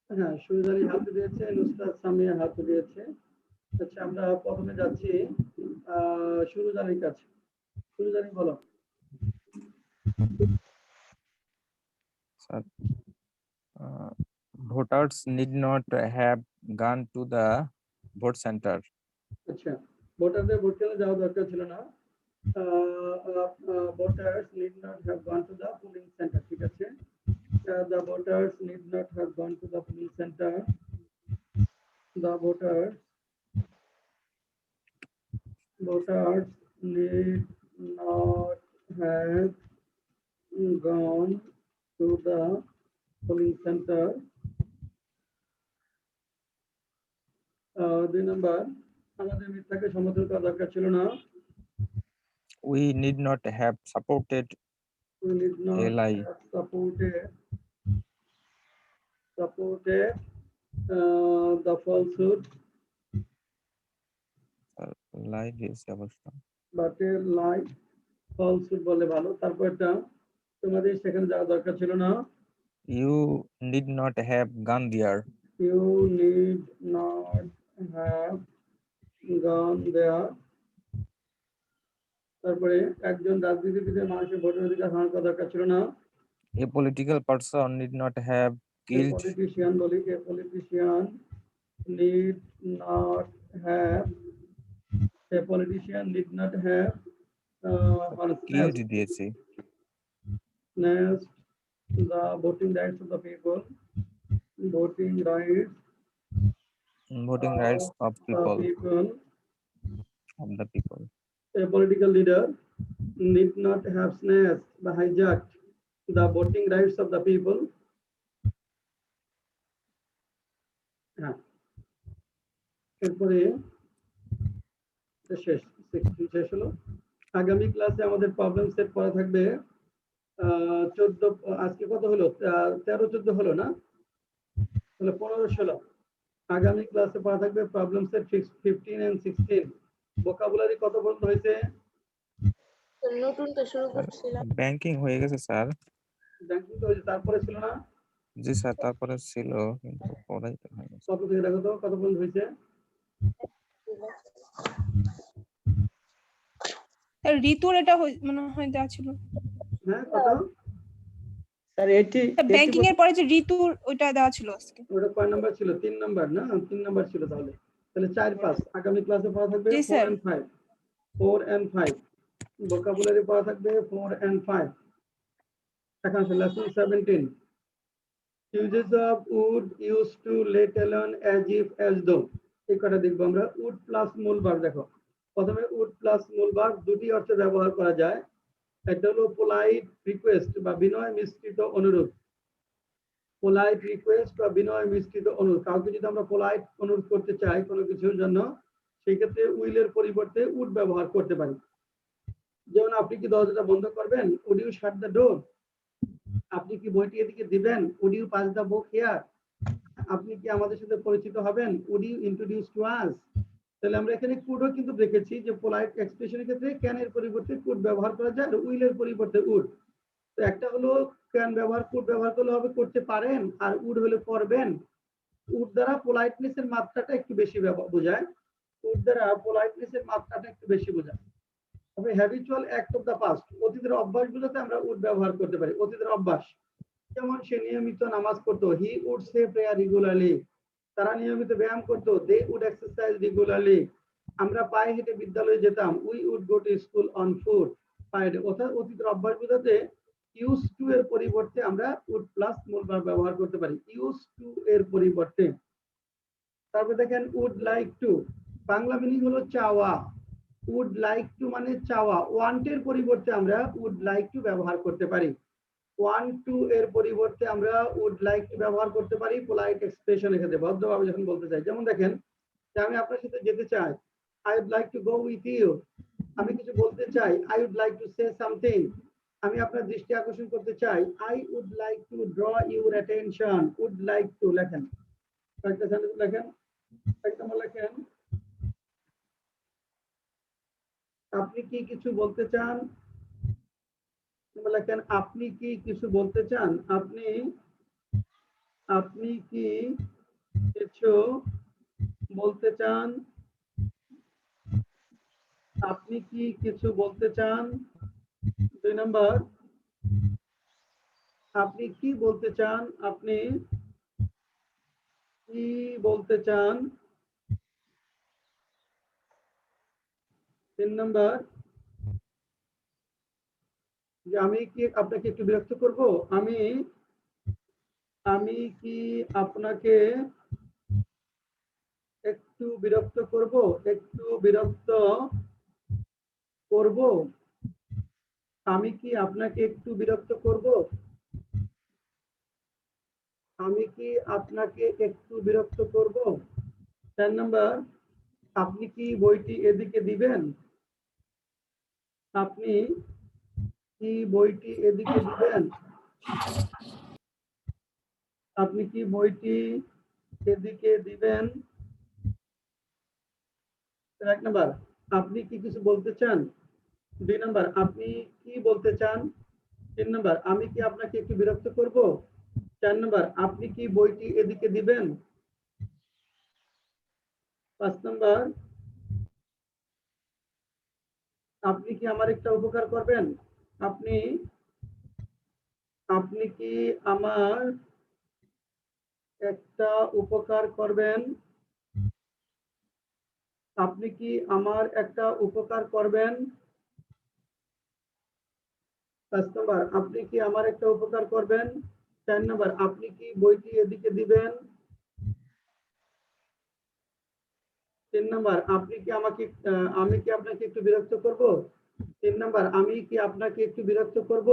A: হ্যাঁ, সুজারি হাত দিয়েছে, নুসরাত সামিয়া হাত দিয়েছে। আচ্ছা, আমরা প্রথমে যাচ্ছি সুরুজারির কাছে। সুরুজারি বলো।
D: Sir, voters need not have gone to the vote center.
A: আচ্ছা, ভোটারদের ভোট কেন্দ্রে যাওয়া দরকার ছিল না। voters need not have gone to the polling center, ঠিক আছে। the voters need not have gone to the polling center. The voters need not have gone to the polling center. 2 number, আমাদের মিথ্যাকে সমর্থন করা দরকার ছিল না।
D: We need not have supported
A: We need not
D: a lie.
A: have supported the falsehood,
D: Lie দিয়েছে অবশ্য।
A: but a lie, falsehood বলে ভালো। তারপরটা, তোমাদের সেখানে যাওয়া দরকার ছিল না।
D: You need not have gone there.
A: You need not have gone there. তারপরে, একজন রাজনীতিবিদের মানুষের ভোটের অধিকার হারানোর করা দরকার ছিল না।
D: A political person need not have
A: A
D: killed.
A: politician বলি, a politician need not have, a politician need not have
D: Killed দিয়েছি।
A: snatched the voting rights of the people. Voting rights
D: Voting rights of
A: the
D: people.
A: people.
D: Of the people.
A: A political leader need not have snatched or hijacked the voting rights of the people. হ্যাঁ, এরপরে শেষ, 16 শেষ হলো। আগামী ক্লাসে আমাদের problem set করা থাকবে 14, আজকে কত হলো, 13-14 হলো না, তাহলে 15-16। আগামী ক্লাসে পড়া থাকবে প্রবলেম সেট 15 and 16। ভোকাবুলারি কত পর্যন্ত হয়েছে?
F: তো নতুন তো শুরু করছিলাম।
D: ব্যাংকিং হয়ে গেছে স্যার।
A: ব্যাংকিং তো হয়েছে, তারপরে ছিল না?
D: জি স্যার, তারপরে ছিল কিন্তু পড়াই তো হয়নি।
A: কত থেকে দেখো তো, কত পর্যন্ত হয়েছে?
C: ঋতুর এটা মনে হয় দেওয়া ছিল।
A: হ্যাঁ, কত? স্যার 80
C: ব্যাংকিং এর পরে যে ঋতুর ওইটা দেওয়া ছিল আজকে।
A: ওটা কয় নাম্বার ছিল? 3 নাম্বার না? 3 নাম্বার ছিল তাহলে। তাহলে 4-5 আগামী ক্লাসে পড়া থাকবে।
C: জি,
A: 4
C: স্যার।
A: and 5, 4 and 5 ভোকাবুলারি পড়া থাকবে 4 and 5। এখন lesson 17, uses of would, used to, let alone, as if, as though। এই কটা দেখবো আমরা। would প্লাস মূল ভার্ব, দেখো প্রথমে would প্লাস মূল ভার্ব দুটি অর্থে ব্যবহার করা যায়। একটা হলো পোলাইট রিকোয়েস্ট বা বিনয় মিশ্রিত অনুরোধ। পোলাইট রিকোয়েস্ট বা বিনয় মিশ্রিত অনুরোধ, কাউকে যদি আমরা পোলাইট অনুরোধ করতে চাই কোনো কিছুর জন্য, সেই ক্ষেত্রে উইলের পরিবর্তে উড ব্যবহার করতে পারি। যেমন, আপনি কি দরজাটা বন্ধ করবেন? Would you shut the door. আপনি কি বইটি এদিকে দিবেন? Would you pass the book here. আপনি কি আমাদের সাথে পরিচিত হবেন? Would you introduce to us. তাহলে আমরা এখানে কুডও কিন্তু দেখেছি যে পোলাইট এক্সপ্রেশনের ক্ষেত্রে ক্যান এর পরিবর্তে কুড ব্যবহার করা যায়, আর উইলের পরিবর্তে উড। তো একটা হলো ক্যান ব্যবহার, কুড ব্যবহার করলে হবে করতে পারেন, আর উড হলে করবেন। উড দ্বারা পোলাইটনেস এর মাত্রাটা একটু বেশি বোঝায়। উড দ্বারা পোলাইটনেস এর মাত্রাটা একটু বেশি বোঝায়। তবে habitual act of the past, অতীতের অভ্যাস বোঝাতে আমরা উড ব্যবহার করতে পারি। অতীতের অভ্যাস, যেমন সে নিয়মিত নামাজ পড়তো, he would say prayer regularly. তারা নিয়মিত ব্যায়াম করতো, দে উড এক্সারসাইজ রেগুলারলি। আমরা পায়ে হেঁটে বিদ্যালয়ে যেতাম, we would go to school on foot. পায়ে হেঁটে, অর্থাৎ অতীতের অভ্যাস বোঝাতে ইউজ টু এর পরিবর্তে আমরা উড প্লাস মূল ভার্ব ব্যবহার করতে পারি, ইউজ টু এর পরিবর্তে। তারপর দেখেন would like to, Bangla meaning হলো চাওয়া। উড লাইক টু মানে চাওয়া। ওয়ান্ট এর পরিবর্তে আমরা উড লাইক টু ব্যবহার করতে পারি। ওয়ান্ট টু এর পরিবর্তে আমরা উড লাইক টু ব্যবহার করতে পারি পোলাইট এক্সপ্রেশনের ক্ষেত্রে, ভদ্রভাবে যখন বলতে চাই। যেমন দেখেন যে আমি আপনার সাথে যেতে চাই, I would like to go with you. আমি কিছু বলতে চাই, I would like to say something. আমি আপনার দৃষ্টি আকর্ষণ করতে চাই, I would like to draw your attention. Would like to লেখেন, কয়েকটা সেন্টেন্স লেখেন। এক নম্বর লেখেন, আপনি কি কিছু বলতে চান? লেখেন, আপনি কি কিছু বলতে চান? আপনি আপনি কি কিছু বলতে চান? আপনি কি কিছু বলতে চান? 2 নাম্বার, আপনি কি বলতে চান? আপনি কি বলতে চান? 3 নাম্বার, যে আমি কি আপনাকে একটু বিরক্ত করব? আমি আমি কি আপনাকে একটু বিরক্ত করব? একটু বিরক্ত করব? আমি কি আপনাকে একটু বিরক্ত করব? আমি কি আপনাকে একটু বিরক্ত করব? 4 নাম্বার, আপনি কি বইটি এদিকে দিবেন? আপনি কি বইটি এদিকে দিবেন? আপনি কি বইটি এদিকে দিবেন? 1 নাম্বার, আপনি কি কিছু বলতে চান? 2 নাম্বার, আপনি কি বলতে চান? 3 নাম্বার, আমি কি আপনাকে একটু বিরক্ত করব? 4 নাম্বার, আপনি কি বইটি এদিকে দিবেন? 5 নাম্বার, আপনি কি আমার একটা উপকার করবেন? আপনি আপনি কি আমার একটা উপকার করবেন? আপনি কি আমার একটা উপকার করবেন? 5 নাম্বার, আপনি কি আমার একটা উপকার করবেন? 4 নাম্বার, আপনি কি বইটি এদিকে দিবেন? 3 নাম্বার, আপনি কি আমাকে আমি কি আপনাকে একটু বিরক্ত করব? 3 নাম্বার, আমি কি আপনাকে একটু বিরক্ত করব?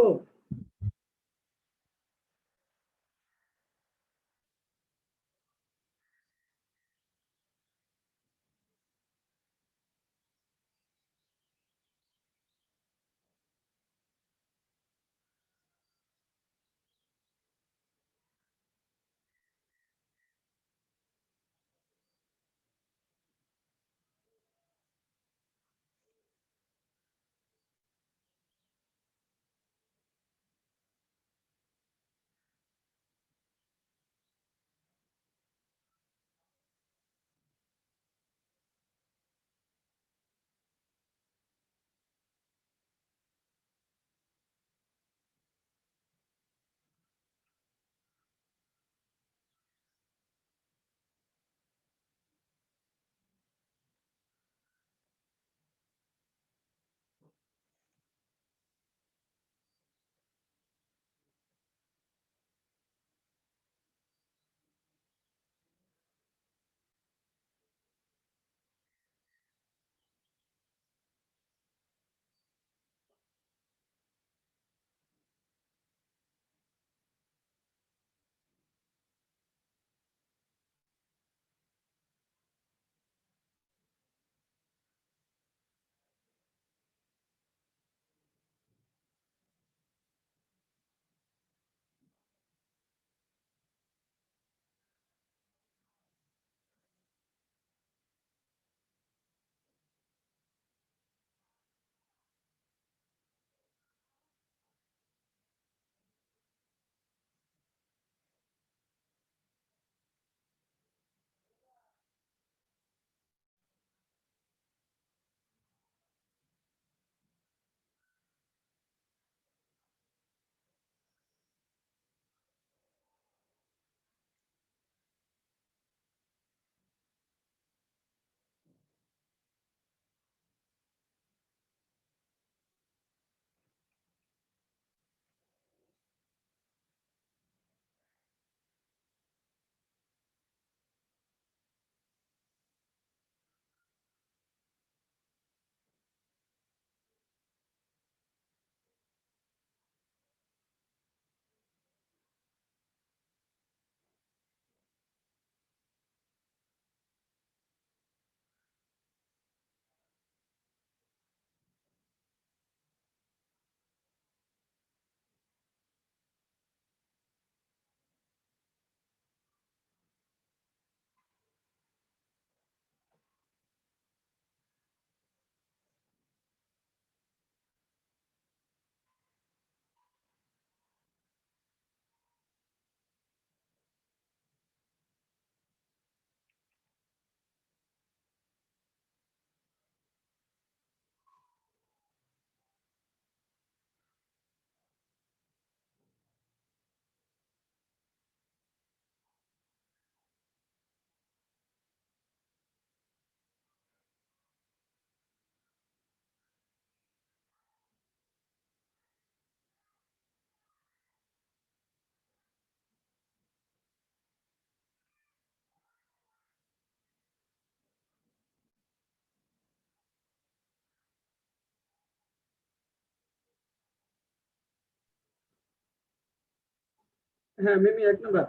A: হ্যাঁ মিমি 1 নাম্বার,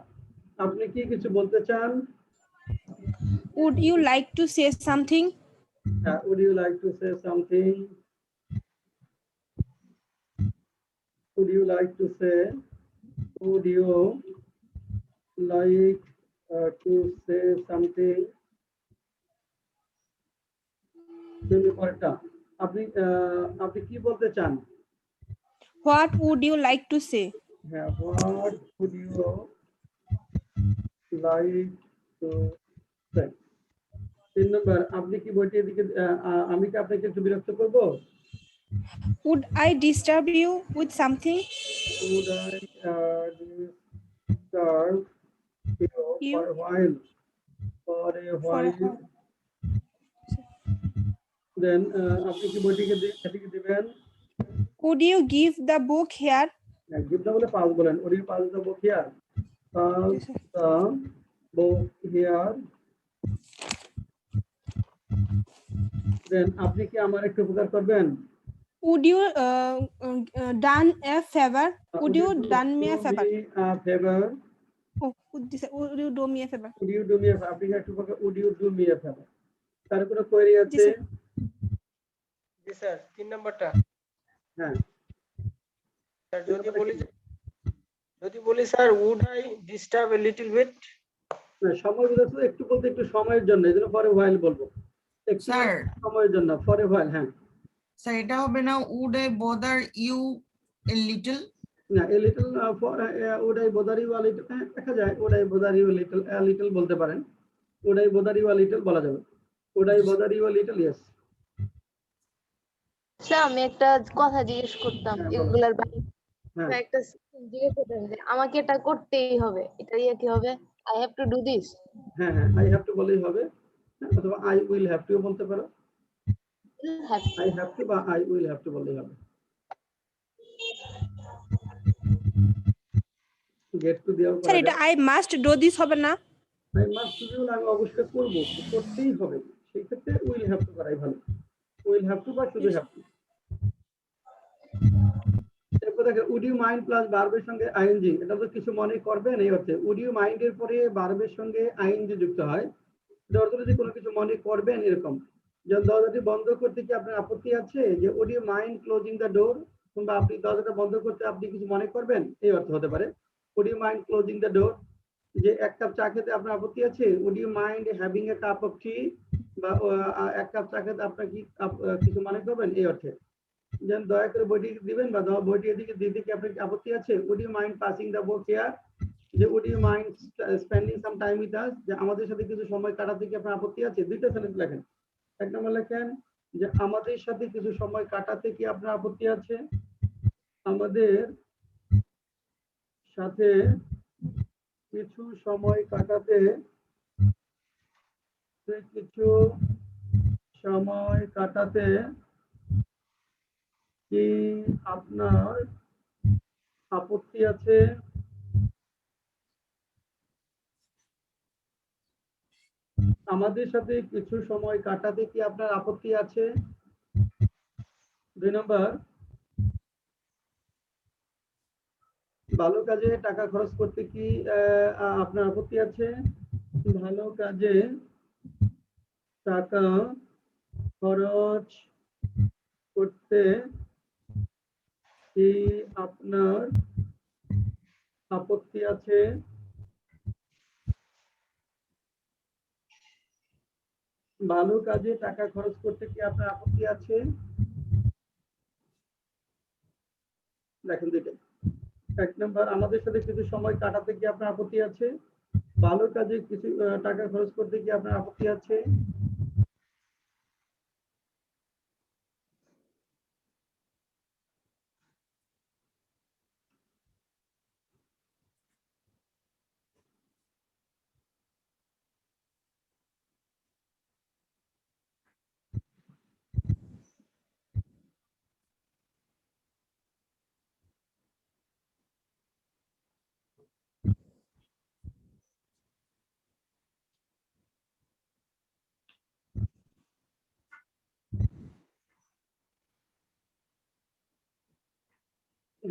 A: আপনি কি কিছু বলতে চান?
C: Would you like to say something?
A: হ্যাঁ, would you like to say something? Would you like to say? Would you like to say something? মিমি পরেরটা, আপনি কি বলতে চান?
C: What would you like to say?
A: হ্যাঁ, what would you like to say? 3 number, আপনি কি বইটির দিকে আমি কি আপনাকে একটু বিরক্ত করব?
C: Would I disturb you with something?
A: Would I disturb you for a while? For a
C: For a
A: while. Then আপনি কি বইটিকে এদিকে দিবেন?
C: Would you give the book here?
A: give না বলে পাস বলেন। Would you pass the book here? Pass the book here. Then আপনি কি আমার একটু উপকার করবেন?
C: Would you done a favor? Would you done me a favor?
A: A favor?
C: Oh, would you do me a favor?
A: Would you do me a favor? আপনি কি একটু উপকার, would you do me a favor? তার কোনো query আছে?
C: sir.
G: জি sir 3 নাম্বারটা
A: হ্যাঁ,
G: sir যদি বলি sir would I disturb a little bit?
A: না, সময় বুঝাতে একটু বলতে একটু সময়ের জন্য, এজন্য পরে while বলবো। একটু
B: স্যার
A: সময়ের জন্য for a while, হ্যাঁ।
B: স্যার এটা হবে না would I bother you a little?
A: না, a little for would I bother you a little, দেখা যায় would I bother you a little বলতে পারেন, would I bother you a little বলা যাবে, would I bother you a little, yes।
F: Sir আমি একটা কথা জিজ্ঞেস করতাম
A: হ্যাঁ, বলো।
F: এগুলার বাইরে
A: হ্যাঁ,
F: একটা জিজ্ঞেস করতাম যে আমাকে এটা করতেই হবে, এটা দিয়ে কি হবে? I have to do this.
A: হ্যাঁ, হ্যাঁ, I have to বলেই হবে, অথবা I will have to বলতে পারো, I have to বা I will have to বললেই হবে। get to দেওয়ার
C: স্যার
A: পরে
C: এটা I must do this হবে না?
A: I must to দিও না, আমি অবশ্যই করব, করতেই হবে, সেই ক্ষেত্রে will have to করাই ভালো, will have to বা শুধু have to। এরপর দেখো would you mind প্লাস ভার্বের সঙ্গে ing, এটা তো কিছু মনে করবেন এই অর্থে। would you mind এর পরে ভার্বের সঙ্গে ing যুক্ত হয়, এটা অর্থ যদি কোনো কিছু মনে করবেন এরকম, যেমন দরজাটি বন্ধ করতে কি আপনার আপত্তি আছে, যে would you mind closing the door, কিংবা আপনি দরজাটা বন্ধ করতে আপনি কিছু মনে করবেন, এই অর্থ হতে পারে would you mind closing the door। যে এক কাপ চা খেতে আপনার আপত্তি আছে, would you mind having a cup of tea, বা এক কাপ চা খেতে আপনার কি কিছু মনে করবেন, এই অর্থে। যেন দয়া করে বইটি দিবেন, বা বইটি এদিকে দিতে কি আপনার আপত্তি আছে, would you mind passing the book here, যে would you mind spending some time with us, যে আমাদের সাথে কিছু সময় কাটাতে কি আপনার আপত্তি আছে। দুইটা সেন্টেন্স লেখেন, এক নম্বর লেখেন যে আমাদের সাথে কিছু সময় কাটাতে কি আপনার আপত্তি আছে, আমাদের সাথে কিছু সময় কাটাতে, কিছু সময় কাটাতে কি আপনার আপত্তি আছে, আমাদের সাথে কিছু সময় কাটাতে কি আপনার আপত্তি আছে। 2 নম্বর, ভালো কাজে টাকা খরচ করতে কি আপনার আপত্তি আছে, ভালো কাজে টাকা খরচ করতে কি আপনার আপত্তি আছে। ভালো কাজে টাকা খরচ করতে কি আপনার আপত্তি আছে। দেখেন দুইটাই, 1 নম্বর আমাদের সাথে কিছু সময় কাটাতে কি আপনার আপত্তি আছে, ভালো কাজে কিছু টাকা খরচ করতে কি আপনার আপত্তি আছে।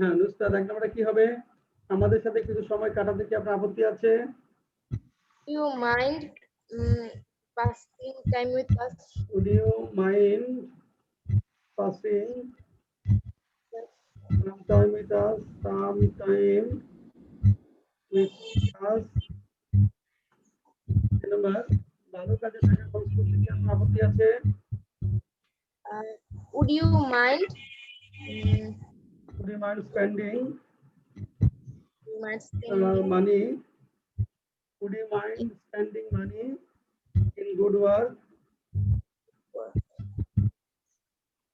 A: হ্যাঁ নুসরাত, 1 নম্বরটা কি হবে, আমাদের সাথে কিছু সময় কাটাতে কি আপনার আপত্তি আছে?
F: You mind passing time with us?
A: Would you mind passing some time with us? Some time with us. Number ভালো কাজে টাকা খরচ করতে কি আপনার আপত্তি আছে?
F: Would you mind?
A: Would you mind spending
F: You mind spending
A: money? Would you mind spending money in good work?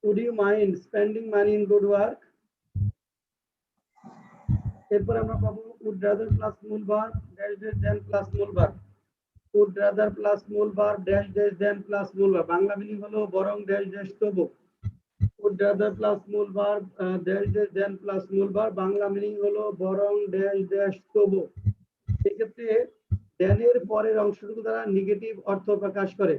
A: Would you mind spending money in good work? এরপর আমরা পাবো would rather plus মূল verb dash dash then plus মূল verb. Would rather plus মূল verb dash dash then plus মূল verb. Bangla meaning হলো বরং dash dash তবু। Would rather plus মূল verb dash dash then plus মূল verb. বাংলা মিনিং হলো বরং dash dash তবু। সেক্ষেত্রে then এর পরের অংশটুকু দ্বারা নেগেটিভ অর্থ প্রকাশ করে।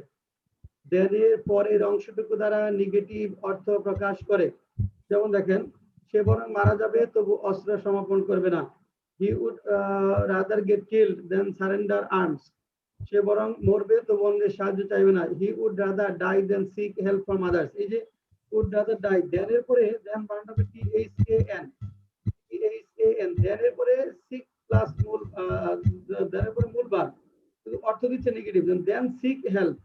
A: then এর পরের অংশটুকু দ্বারা নেগেটিভ অর্থ প্রকাশ করে। যেমন দেখেন, সে বরং মারা যাবে তবু অস্ত্র সমাপন করবে না। He would rather get killed than surrender arms. সে বরং মরবে তবু অন্যের সাহায্য চাইবে না। He would rather die than seek help from others. এই যে would rather die, then এর পরে then বানানটা হবে THAN, then এর পরে seek প্লাস মূল then এর পরে মূল ভার্ব, কিন্তু অর্থ দিচ্ছে নেগেটিভ। then seek help,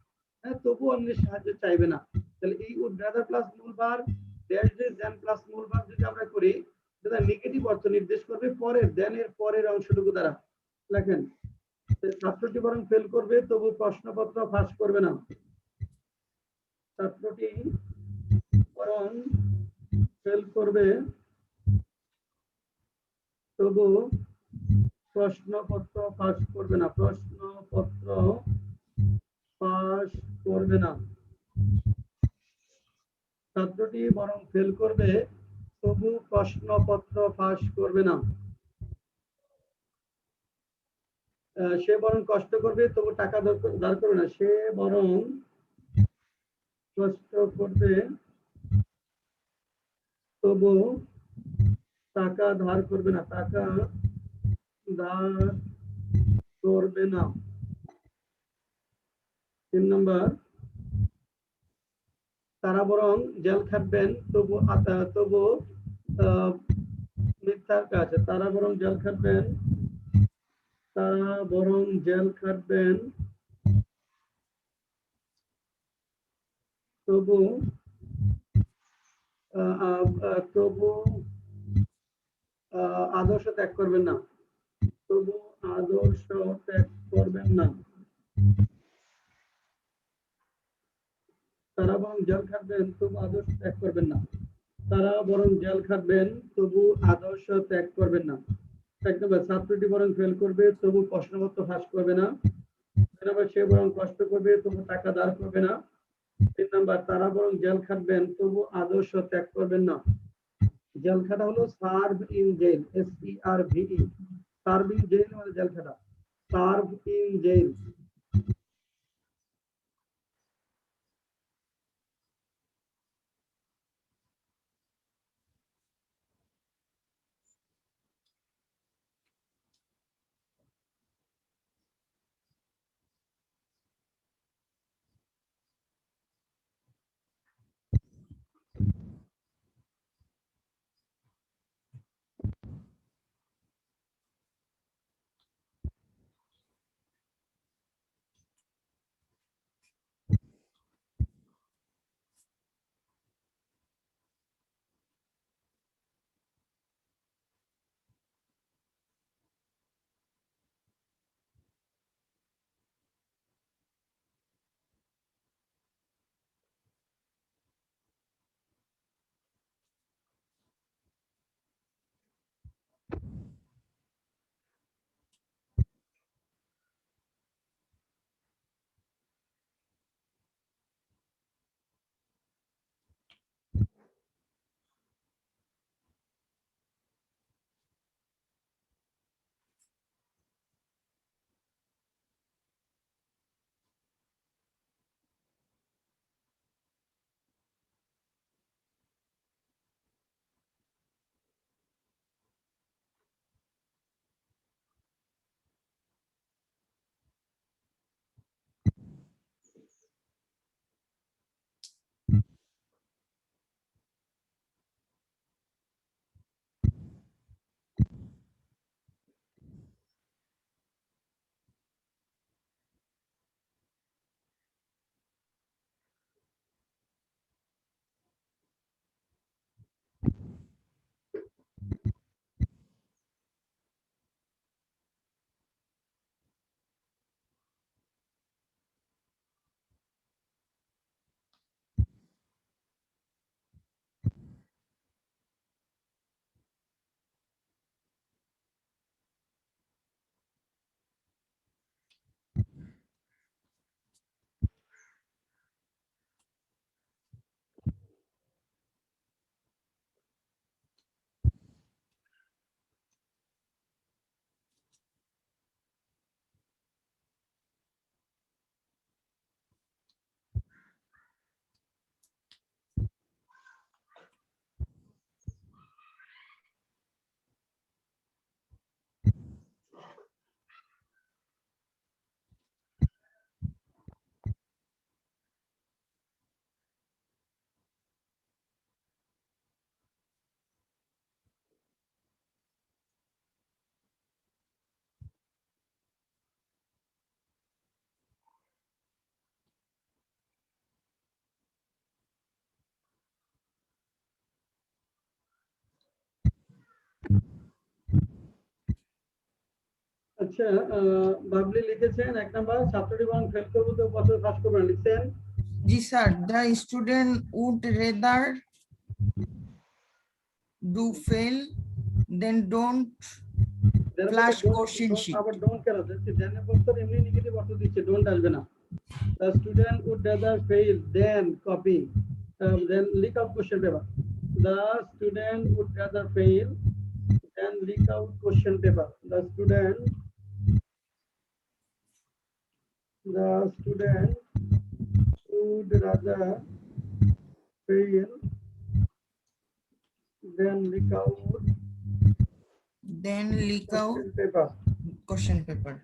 A: হ্যাঁ, তবু অন্যের সাহায্য চাইবে না। তাহলে এই would rather প্লাস মূল ভার্ব ড্যাশ ড্যাশ দেন প্লাস মূল ভার্ব যদি আমরা করি, সেটা নেগেটিভ অর্থ নির্দেশ করবে পরের দেন এর পরের অংশটুকু দ্বারা। লেখেন, ছাত্রটি বরং ফেল করবে তবু প্রশ্নপত্র ফাঁস করবে না। ছাত্রটি বরং ফেল করবে তবু প্রশ্নপত্র ফাঁস করবে না। প্রশ্নপত্র ফাঁস করবে না। ছাত্রটি বরং ফেল করবে তবু প্রশ্নপত্র ফাঁস করবে না। সে বরং কষ্ট করবে তবু টাকা ধার করবে না। সে বরং কষ্ট করবে তবু টাকা ধার করবে না। টাকা ধার করবে না। 3 নম্বর, তারা বরং জেল খাটবেন তবু মিথ্যার কাজ। তারা বরং জেল খাটবেন, তারা বরং জেল খাটবেন তবু আদর্শ ত্যাগ করবেন না। তবু আদর্শ ত্যাগ করবেন না। তারা বরং জেল খাটবেন তবু আদর্শ ত্যাগ করবেন না। তারা বরং জেল খাটবেন তবু আদর্শ ত্যাগ করবেন না। 1 নম্বর, ছাত্রটি বরং ফেল করবে তবু প্রশ্নপত্র ফাঁস করবে না। 2 নম্বর, সে বরং কষ্ট করবে তবু টাকা ধার করবে না। 3 নম্বর, তারা বরং জেল খাটবেন তবু আদর্শ ত্যাগ করবেন না। জেল খাটা হলো serve in jail, SERVE, serve in jail মানে জেল খাটা, সার্ভ ইন জেল। আচ্ছা বাবলি লিখেছেন 1 নাম্বার ছাত্রটি বরং ফেল করবো তো কত পাস করবেন লিখছেন
B: জি sir, the student would rather do fail then don't flash question sheet.
A: আবার ডোন্ট কেন দিচ্ছে দেন বলতে এমনি নেগেটিভ অর্থ দিচ্ছে ডোন্ট আসবে না the student would rather fail than copy then leak out question paper the student would rather fail than leak out question paper the student would rather fail than leak out
B: then leak out
A: question paper
B: question paper.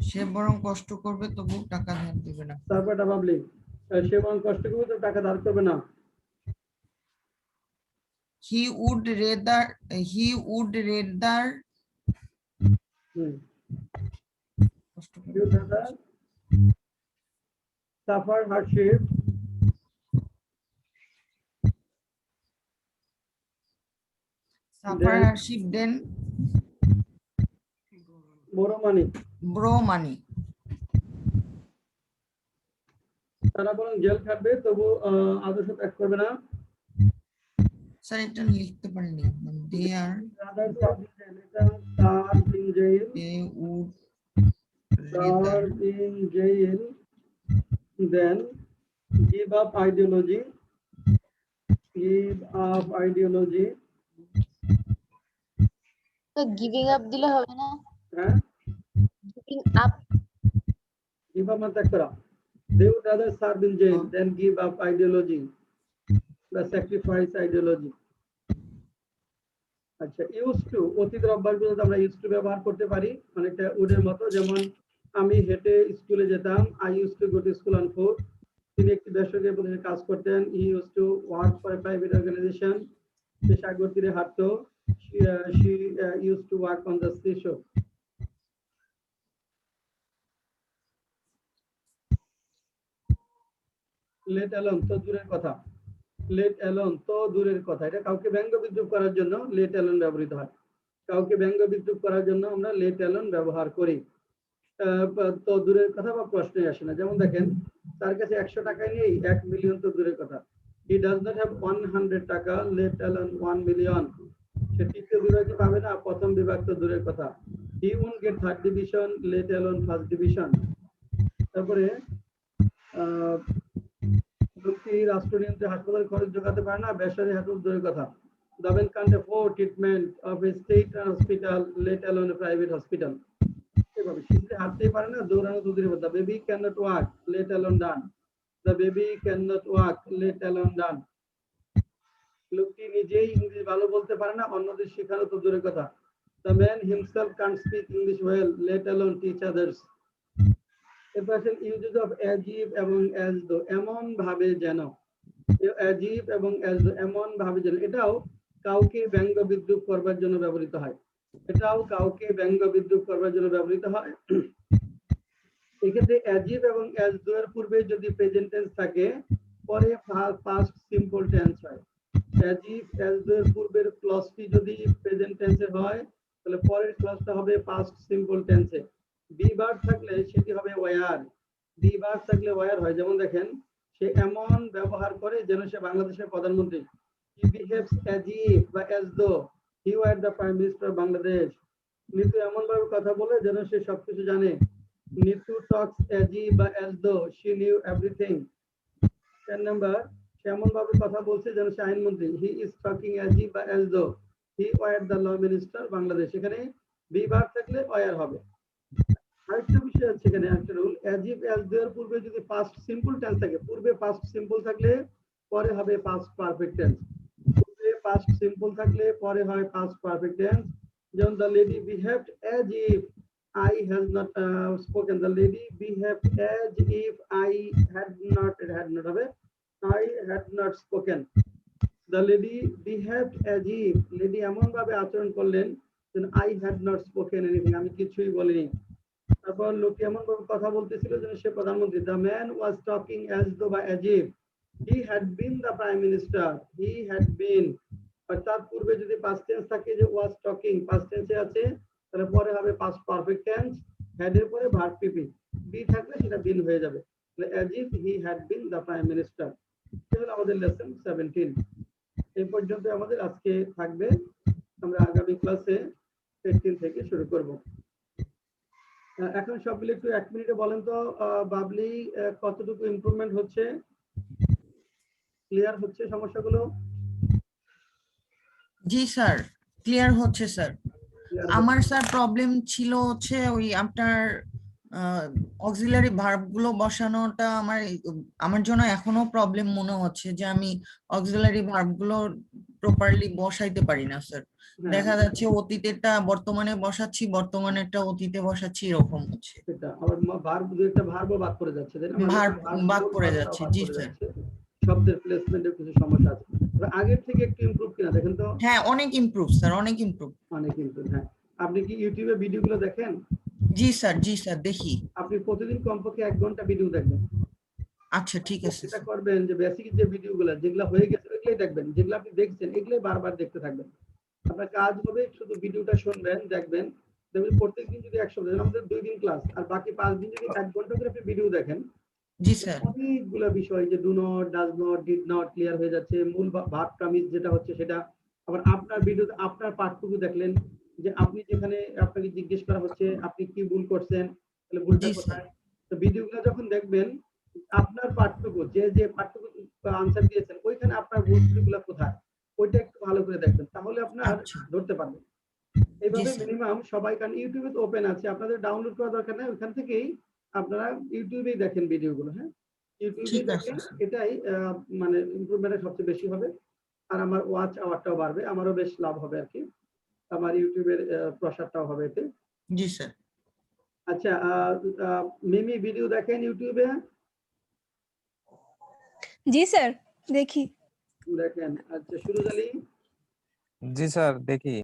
B: সে বরং কষ্ট করবে তবু টাকা ধার দিবে না।
A: তারপরটা ভাবলি সে বরং কষ্ট করবে তো টাকা ধার করবে না
B: he would rather কষ্ট করবে।
A: you rather suffer hardship
B: suffer hardship then
A: borrow money
B: borrow money।
A: তারা বরং জেল খাটবে তবু আদর্শ ত্যাগ করবে না
B: স্যার এটা লিখতে পারিনি, they are
A: rather serve in jail
B: they would
A: serve in jail then give up ideology
F: তো গিভিং আপ দিলে হবে না?
A: হ্যাঁ
F: গিভিং আপ
A: give up মানে ত্যাগ করা they would rather serve in jail than give up ideology বা sacrifice ideology আচ্ছা used to অতীতের অভ্যাসগুলোতে আমরা used to ব্যবহার করতে পারি অনেকটা উডের মতো যেমন আমি হেঁটে স্কুলে যেতাম I used to go to school on foot তিনি একটি বেসরকারি প্রতিষ্ঠানে কাজ করতেন he used to work for a private organization সে সাগর তীরে হাঁটতো she used to work on the seashore let alone তো দূরের কথা let alone তো দূরের কথা এটা কাউকে ব্যঙ্গ বিদ্রুপ করার জন্য let alone ব্যবহৃত হয় কাউকে ব্যঙ্গ বিদ্রুপ করার জন্য আমরা let alone ব্যবহার করি তো দূরের কথা বা প্রশ্নই আসে না যেমন দেখেন তার কাছে 100 টাকা নেই 1 মিলিয়ন তো দূরের কথা he does not have 100 টাকা let alone 1 million সে তৃতীয় বিভাগ পাবে না প্রথম বিভাগ তো দূরের কথা he won't get third division let alone first division তারপরে রাষ্ট্রনিয়ন্ত্রিত হাসপাতাল খরচ যোগাতে পারে না বেসরকারি হাসপাতাল দূরের কথা দাবেন can't afford treatment of a state hospital let alone a private hospital এভাবে শিশুরা হাঁটতেই পারে না দৌড়ানো তো দূরের কথা baby cannot walk let alone run the baby cannot walk let alone run লোকটি নিজেই ইংরেজি ভালো বলতে পারে না অন্যদের শেখানো তো দূরের কথা the man himself can't speak English well let alone teach others এরপর ইউজেস অফ অ্যাজিভ এবং অ্যাজ দো এমন ভাবে যেন অ্যাজিভ এবং অ্যাজ দো এমন ভাবে যেন এটাও কাউকে ব্যঙ্গ বিদ্রুপ করবার জন্য ব্যবহৃত হয় এক্ষেত্রে অ্যাজিভ এবং অ্যাজ দো এর পূর্বে যদি প্রেজেন্ট টেন্স থাকে পরে পাস্ট সিম্পল টেন্স হয় অ্যাজিভ অ্যাজ দো এর পূর্বের ক্লজটি যদি প্রেজেন্ট টেন্সে হয় তাহলে পরের ক্লজটা হবে পাস্ট সিম্পল টেন্সে বি ভার্ব থাকলে সেটি হবে ওয়ার বি ভার্ব থাকলে ওয়ার হয় যেমন দেখেন সে এমন ব্যবহার করে যেন সে বাংলাদেশের প্রধানমন্ত্রী he behaves as if বা as though he were the prime minister of Bangladesh Nitu এমন ভাবে কথা বলে যেন সে সবকিছু জানে নিতু talks as if বা as though she knew everything 10 number সে এমন ভাবে কথা বলছে যেন সে আইনমন্ত্রী he is talking as if বা as though he were the law minister of Bangladesh এখানে বি ভার্ব থাকলে ওয়ার হবে আরেকটা বিষয় আছে এখানে একটা rule as if as though এর পূর্বে যদি পাস্ট সিম্পল টেন্স থাকে পূর্বে পাস্ট সিম্পল থাকলে পরে হবে পাস্ট পারফেক্ট টেন্স পূর্বে পাস্ট সিম্পল থাকলে পরে হয় পাস্ট পারফেক্ট টেন্স যেমন the lady behaved as if I has not spoken the lady behaved as if I had not হবে I had not spoken the lady behaved as if lady এমন ভাবে আচরণ করলেন যেন I had not spoken anything আমি কিছুই বলিনি তারপর লোক এমন ভাবে কথা বলতেছিল যেন সে প্রধানমন্ত্রী the man was talking as though by as if he had been the prime minister he had been অর্থাৎ পূর্বে যদি past tense থাকে যে was talking past tense এ আছে তাহলে পরে হবে পাস্ট পারফেক্ট টেন্স, হ্যাড এর পরে ভার্ব পিপি, বি থাকলে সেটা বিন হয়ে যাবে। তাহলে as if he had been the prime minister. এটা হলো আমাদের লেসন 17। এই পর্যন্ত আমাদের আজকে থাকবে, আমরা আগামী ক্লাসে 18 থেকে শুরু করব। এখন সব মিলে একটু 1 মিনিটে বলেন তো বাবলি কতটুকু ইমপ্রুভমেন্ট হচ্ছে, ক্লিয়ার হচ্ছে সমস্যাগুলো?
B: জি স্যার, ক্লিয়ার হচ্ছে স্যার।
A: Clear
B: আমার স্যার প্রবলেম ছিল হচ্ছে ওই আপনার অক্সিলারি ভার্ব গুলো বসানোটা আমার জন্য এখনো প্রবলেম মনে হচ্ছে যে আমি অক্সিলারি ভার্ব গুলো প্রপারলি বসাইতে পারি না স্যার।
A: হ্যাঁ,
B: দেখা যাচ্ছে অতীতেরটা বর্তমানে বসাচ্ছি, বর্তমানেরটা অতীতে বসাচ্ছি, এরকম হচ্ছে।
A: সেটা আবার ভার্ব দুইটা ভার্বও বাদ পড়ে যাচ্ছে, তাই না? মানে
B: ভার্ব
A: verb
B: বাদ
A: মূল
B: পড়ে
A: ভার্বটাও
B: যাচ্ছে,
A: বাদ
B: জি
A: পড়ে
B: স্যার।
A: যাচ্ছে। শব্দের প্লেসমেন্টের কিছু সমস্যা আছে। তবে আগের থেকে একটু ইমপ্রুভ কিনা দেখেন তো।
B: হ্যাঁ, অনেক ইমপ্রুভ স্যার, অনেক ইমপ্রুভ।
A: অনেক ইমপ্রুভ। হ্যাঁ, আপনি কি ইউটিউবে ভিডিওগুলো দেখেন?
B: জি স্যার, জি স্যার, দেখি।
A: আপনি প্রতিদিন কমপক্ষে 1 ঘন্টা ভিডিও দেখবেন।
B: আচ্ছা, ঠিক আছে
A: এটা
B: স্যার।
A: করবেন যে বেসিক যে ভিডিওগুলো যেগুলো হয়ে গেছে ওইগুলোই দেখবেন, যেগুলো আপনি দেখছেন এগুলোই বারবার দেখতে থাকবেন। আপনার কাজ হবে শুধু ভিডিওটা শুনবেন, দেখবেন। দেখবেন প্রত্যেকদিন যদি 100, আমাদের 2 দিন ক্লাস, আর বাকি 5 দিন যদি 1 ঘন্টা করে আপনি ভিডিও দেখেন,
B: জি স্যার,
A: অনেকগুলো বিষয় যে do not, does not, did not clear হয়ে যাচ্ছে। মূল ভার্ব প্রামিস যেটা হচ্ছে সেটা। আবার আপনার ভিডিওতে আপনার পার্টটুকু দেখলেন, যে আপনি যেখানে আপনাকে জিজ্ঞেস করা হচ্ছে আপনি কি ভুল করছেন, তাহলে ভুলটা
B: জি স্যার,
A: কোথায়। তো ভিডিওগুলো যখন দেখবেন, আপনার পার্টটুকু যে পার্টটুকু আনসার দিয়েছেন ওইখানে আপনার ভুল ত্রুটিগুলো কোথায়, ওইটা একটু ভালো করে দেখবেন, তাহলে আপনার
B: আচ্ছা,
A: ধরতে পারবেন।
B: জি
A: এইভাবে
B: স্যার,
A: মিনিমাম সবাই, কারণ ইউটিউবে তো ওপেন আছে, আপনাদের ডাউনলোড করা দরকার নাই, ওখান থেকেই আপনারা ইউটিউবেই দেখেন ভিডিওগুলো। হ্যাঁ, ইউটিউবেই
B: ঠিক আছে
A: দেখেন,
B: স্যার।
A: এটাই মানে ইমপ্রুভমেন্টের সবচেয়ে বেশি হবে। আর আমার ওয়াচ আওয়ারটাও বাড়বে, আমারও বেশ লাভ হবে আর কি, আমার ইউটিউবের প্রসারটাও হবে এতে।
B: জি স্যার।
A: আচ্ছা, মিমি ভিডিও দেখেন ইউটিউবে?
C: জি স্যার, দেখি।
A: দেখেন। আচ্ছা, সুরজ আলী?
D: জি স্যার, দেখি।